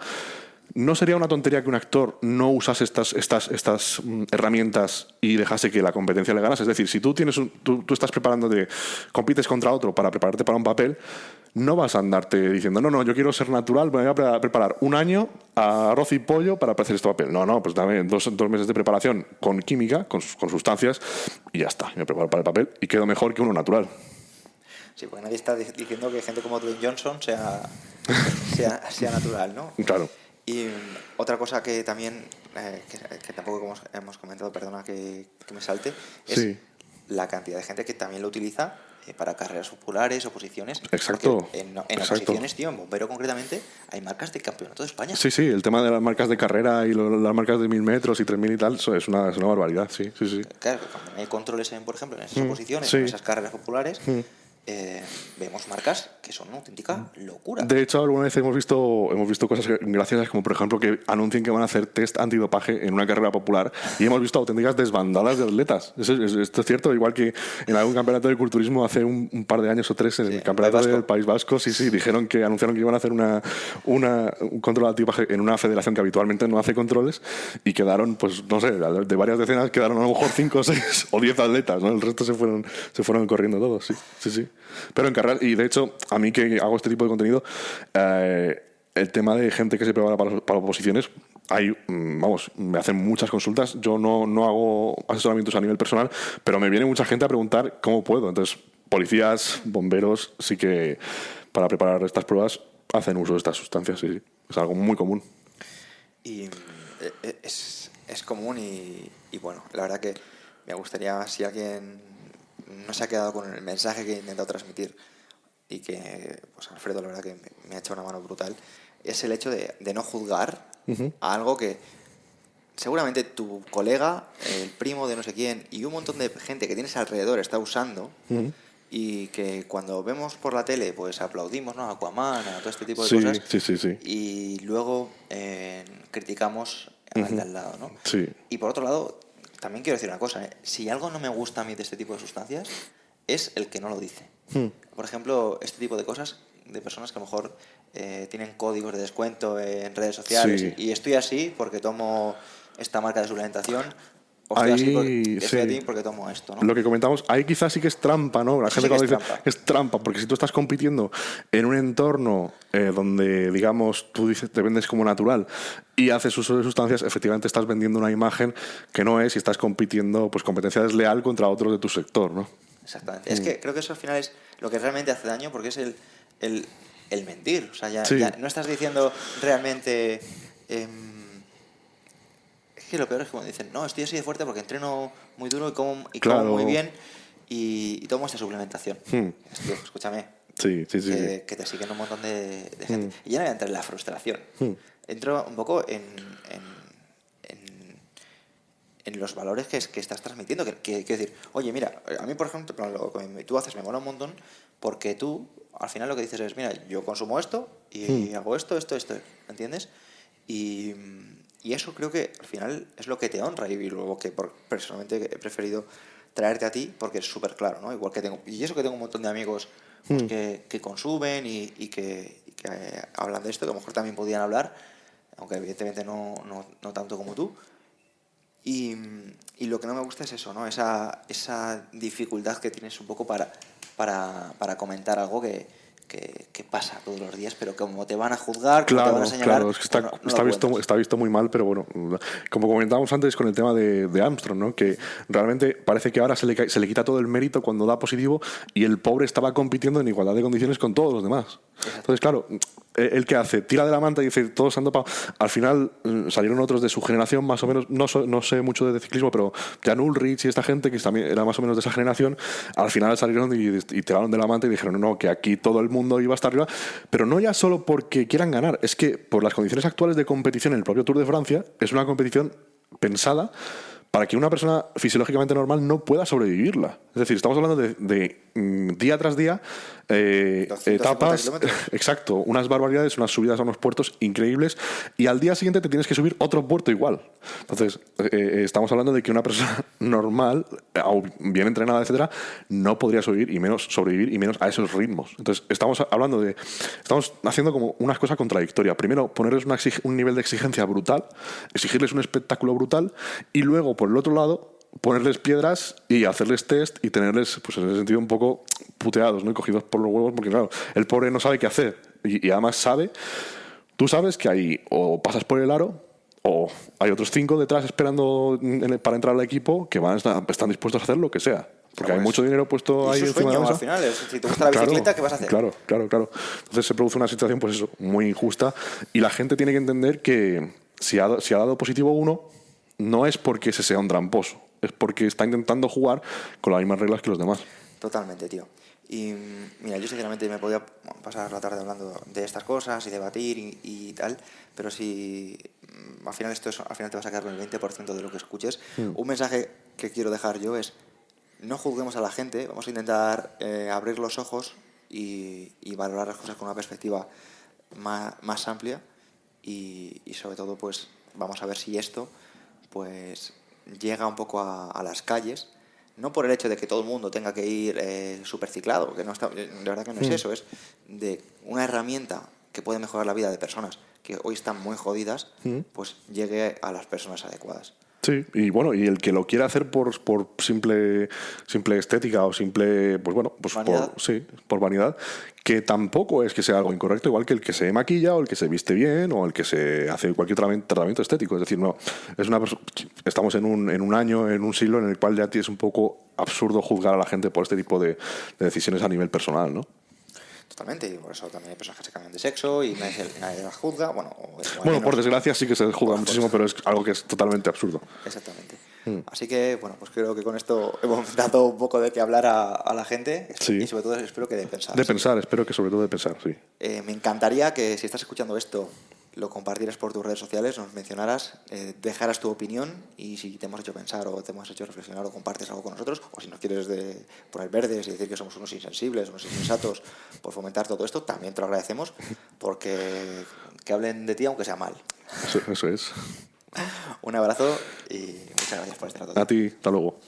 ¿no sería una tontería que un actor no usase estas herramientas y dejase que la competencia le ganase? Es decir, si tú estás preparándote, compites contra otro para prepararte para un papel, no vas a andarte diciendo, no, yo quiero ser natural, me voy a preparar un año a arroz y pollo para hacer este papel. No, pues dame dos meses de preparación con química, con sustancias, y ya está. Me preparo para el papel y quedo mejor que uno natural. Sí, porque nadie está diciendo que gente como Dwayne Johnson sea natural, ¿no? Claro. Y otra cosa que también, que tampoco hemos comentado, perdona que me salte, es la cantidad de gente que también lo utiliza para carreras populares, oposiciones. Exacto. En oposiciones, tío, en bombero concretamente, hay marcas de campeonato de España. Sí, el tema de las marcas de carrera y las marcas de 1000 metros y 3000 y tal, eso es una barbaridad, sí. Claro, cuando hay controles, por ejemplo, en esas oposiciones, en esas carreras populares, vemos marcas que son una auténtica locura. De hecho, alguna vez hemos visto cosas graciosas, como por ejemplo que anuncien que van a hacer test antidopaje en una carrera popular, y hemos visto auténticas desbandadas de atletas. Esto es cierto, igual que en algún campeonato de culturismo hace un par de años o 3, en el campeonato del País Vasco, anunciaron que iban a hacer un control de antidopaje en una federación que habitualmente no hace controles, y quedaron, pues no sé, de varias decenas quedaron a lo mejor 5, 6 o 10 atletas, ¿no? El resto se fueron corriendo todos, sí. Pero en carreras, y de hecho, a mí que hago este tipo de contenido, el tema de gente que se prepara para oposiciones, me hacen muchas consultas. Yo no hago asesoramientos a nivel personal, pero me viene mucha gente a preguntar cómo puedo. Entonces, policías, bomberos, sí que para preparar estas pruebas hacen uso de estas sustancias, sí. Es algo muy común. Y es común y bueno, la verdad que me gustaría, si alguien no se ha quedado con el mensaje que he intentado transmitir, y que pues Alfredo la verdad que me ha echado una mano brutal, es el hecho de no juzgar a algo que seguramente tu colega, el primo de no sé quién y un montón de gente que tienes alrededor está usando y que cuando vemos por la tele pues aplaudimos, ¿no? A Aquaman, a todo este tipo de Sí, cosas sí. y luego criticamos al de al lado, ¿no? Sí. Y por otro lado, también quiero decir una cosa, ¿eh? Si algo no me gusta a mí de este tipo de sustancias es el que no lo dice. Por ejemplo, este tipo de cosas de personas que a lo mejor tienen códigos de descuento en redes sociales Sí. y estoy así porque tomo esta marca de suplementación o estoy así Ahí, estoy sí. así porque tomo esto, ¿no? Lo que comentamos, ahí quizás sí que es trampa, ¿no? La Eso gente sí que cuando es dice trampa. es trampa, porque si tú estás compitiendo en un entorno donde, digamos, tú dices, te vendes como natural y haces uso de sustancias, efectivamente estás vendiendo una imagen que no es y estás compitiendo, pues competencia desleal contra otros de tu sector, ¿no? Exactamente. Es que creo que eso al final es lo que realmente hace daño porque es el mentir. O sea, Sí. ya no estás diciendo realmente... es que lo peor es que cuando dicen, no, estoy así de fuerte porque entreno muy duro como Claro. muy bien y tomo esta suplementación. Tío, escúchame, Sí. que te siguen un montón de gente. Y ya no voy a entrar en la frustración. Entro un poco en los valores que estás transmitiendo. Quiero decir, oye, mira, a mí, por ejemplo, lo que tú haces me mola un montón porque tú, al final, lo que dices es, mira, yo consumo esto y hago esto, ¿entiendes? Y eso creo que al final es lo que te honra y luego que personalmente he preferido traerte a ti porque es súper claro, ¿no? Igual que y eso que tengo un montón de amigos pues, que consumen y que hablan de esto, que a lo mejor también podían hablar, aunque evidentemente no tanto como tú. Y lo que no me gusta es eso, ¿no? Esa dificultad que tienes un poco para comentar algo que pasa todos los días, pero como te van a juzgar, como te van a señalar, Claro, es que pues está visto muy mal, pero bueno, como comentábamos antes con el tema de Armstrong, ¿no? Que realmente parece que ahora se le quita todo el mérito cuando da positivo y el pobre estaba compitiendo en igualdad de condiciones con todos los demás. Entonces, claro, ¿el qué hace? Tira de la manta y dice, todos se han dopado. Al final salieron otros de su generación, más o menos, no sé mucho de ciclismo, pero Jan Ullrich y esta gente, que también era más o menos de esa generación, al final salieron y tiraron de la manta y dijeron, no, que aquí todo el mundo iba hasta arriba, pero no ya solo porque quieran ganar, es que por las condiciones actuales de competición en el propio Tour de Francia, es una competición pensada para que una persona fisiológicamente normal no pueda sobrevivirla. Es decir, estamos hablando de día tras día, etapas, kilómetros. exacto, unas barbaridades, unas subidas a unos puertos increíbles, y al día siguiente te tienes que subir otro puerto igual. Entonces, estamos hablando de que una persona normal, bien entrenada, etcétera, no podría sobrevivir y menos a esos ritmos. Entonces, estamos haciendo como unas cosas contradictorias. Primero, ponerles un nivel de exigencia brutal, exigirles un espectáculo brutal, y luego, por el otro lado, ponerles piedras y hacerles test y tenerles, pues en ese sentido, un poco puteados, ¿no? Y cogidos por los huevos, porque claro, el pobre no sabe qué hacer. Y además tú sabes que ahí o pasas por el aro o hay otros 5 detrás esperando para entrar al equipo que están dispuestos a hacer lo que sea. Porque hay mucho dinero puesto ahí encima de la mesa. Al final, si te gusta la bicicleta, ¿qué vas a hacer? Claro. Entonces se produce una situación, pues eso, muy injusta, y la gente tiene que entender que si ha dado positivo uno, no es porque ese sea un tramposo, es porque está intentando jugar con las mismas reglas que los demás. Totalmente, tío. Y mira, yo sinceramente me podía pasar la tarde hablando de estas cosas y debatir y tal, pero si al final te vas a quedar con el 20% de lo que escuches. Un mensaje que quiero dejar yo es: no juzguemos a la gente, vamos a intentar abrir los ojos y valorar las cosas con una perspectiva más amplia y sobre todo pues vamos a ver si esto pues llega un poco a las calles, no por el hecho de que todo el mundo tenga que ir súper ciclado, que no está, de verdad que no es eso, es de una herramienta que puede mejorar la vida de personas que hoy están muy jodidas, pues llegue a las personas adecuadas. Sí, y bueno, y el que lo quiera hacer por simple estética o simple, pues bueno, pues ¿Vanidad? por vanidad, que tampoco es que sea algo incorrecto, igual que el que se maquilla o el que se viste bien o el que se hace cualquier tratamiento estético. Es decir, no, estamos en un año, en un siglo en el cual ya es un poco absurdo juzgar a la gente por este tipo de decisiones a nivel personal, ¿no? Totalmente, y por eso también hay personas que se cambian de sexo y nadie las juzga. Bueno, por desgracia sí que se juzga muchísimo, pero es algo que es totalmente absurdo. Exactamente. Así que, bueno, pues creo que con esto hemos dado un poco de qué hablar a la gente y sobre todo espero que de pensar. De pensar, espero que sobre todo de pensar, sí. Me encantaría que si estás escuchando esto lo compartieras por tus redes sociales, nos mencionaras, dejaras tu opinión, y si te hemos hecho pensar o te hemos hecho reflexionar o compartes algo con nosotros, o si nos quieres poner verdes y decir que somos unos insensibles, unos insensatos por fomentar todo esto, también te lo agradecemos, porque que hablen de ti aunque sea mal. Eso es. Un abrazo y muchas gracias por este rato. A ti, hasta luego.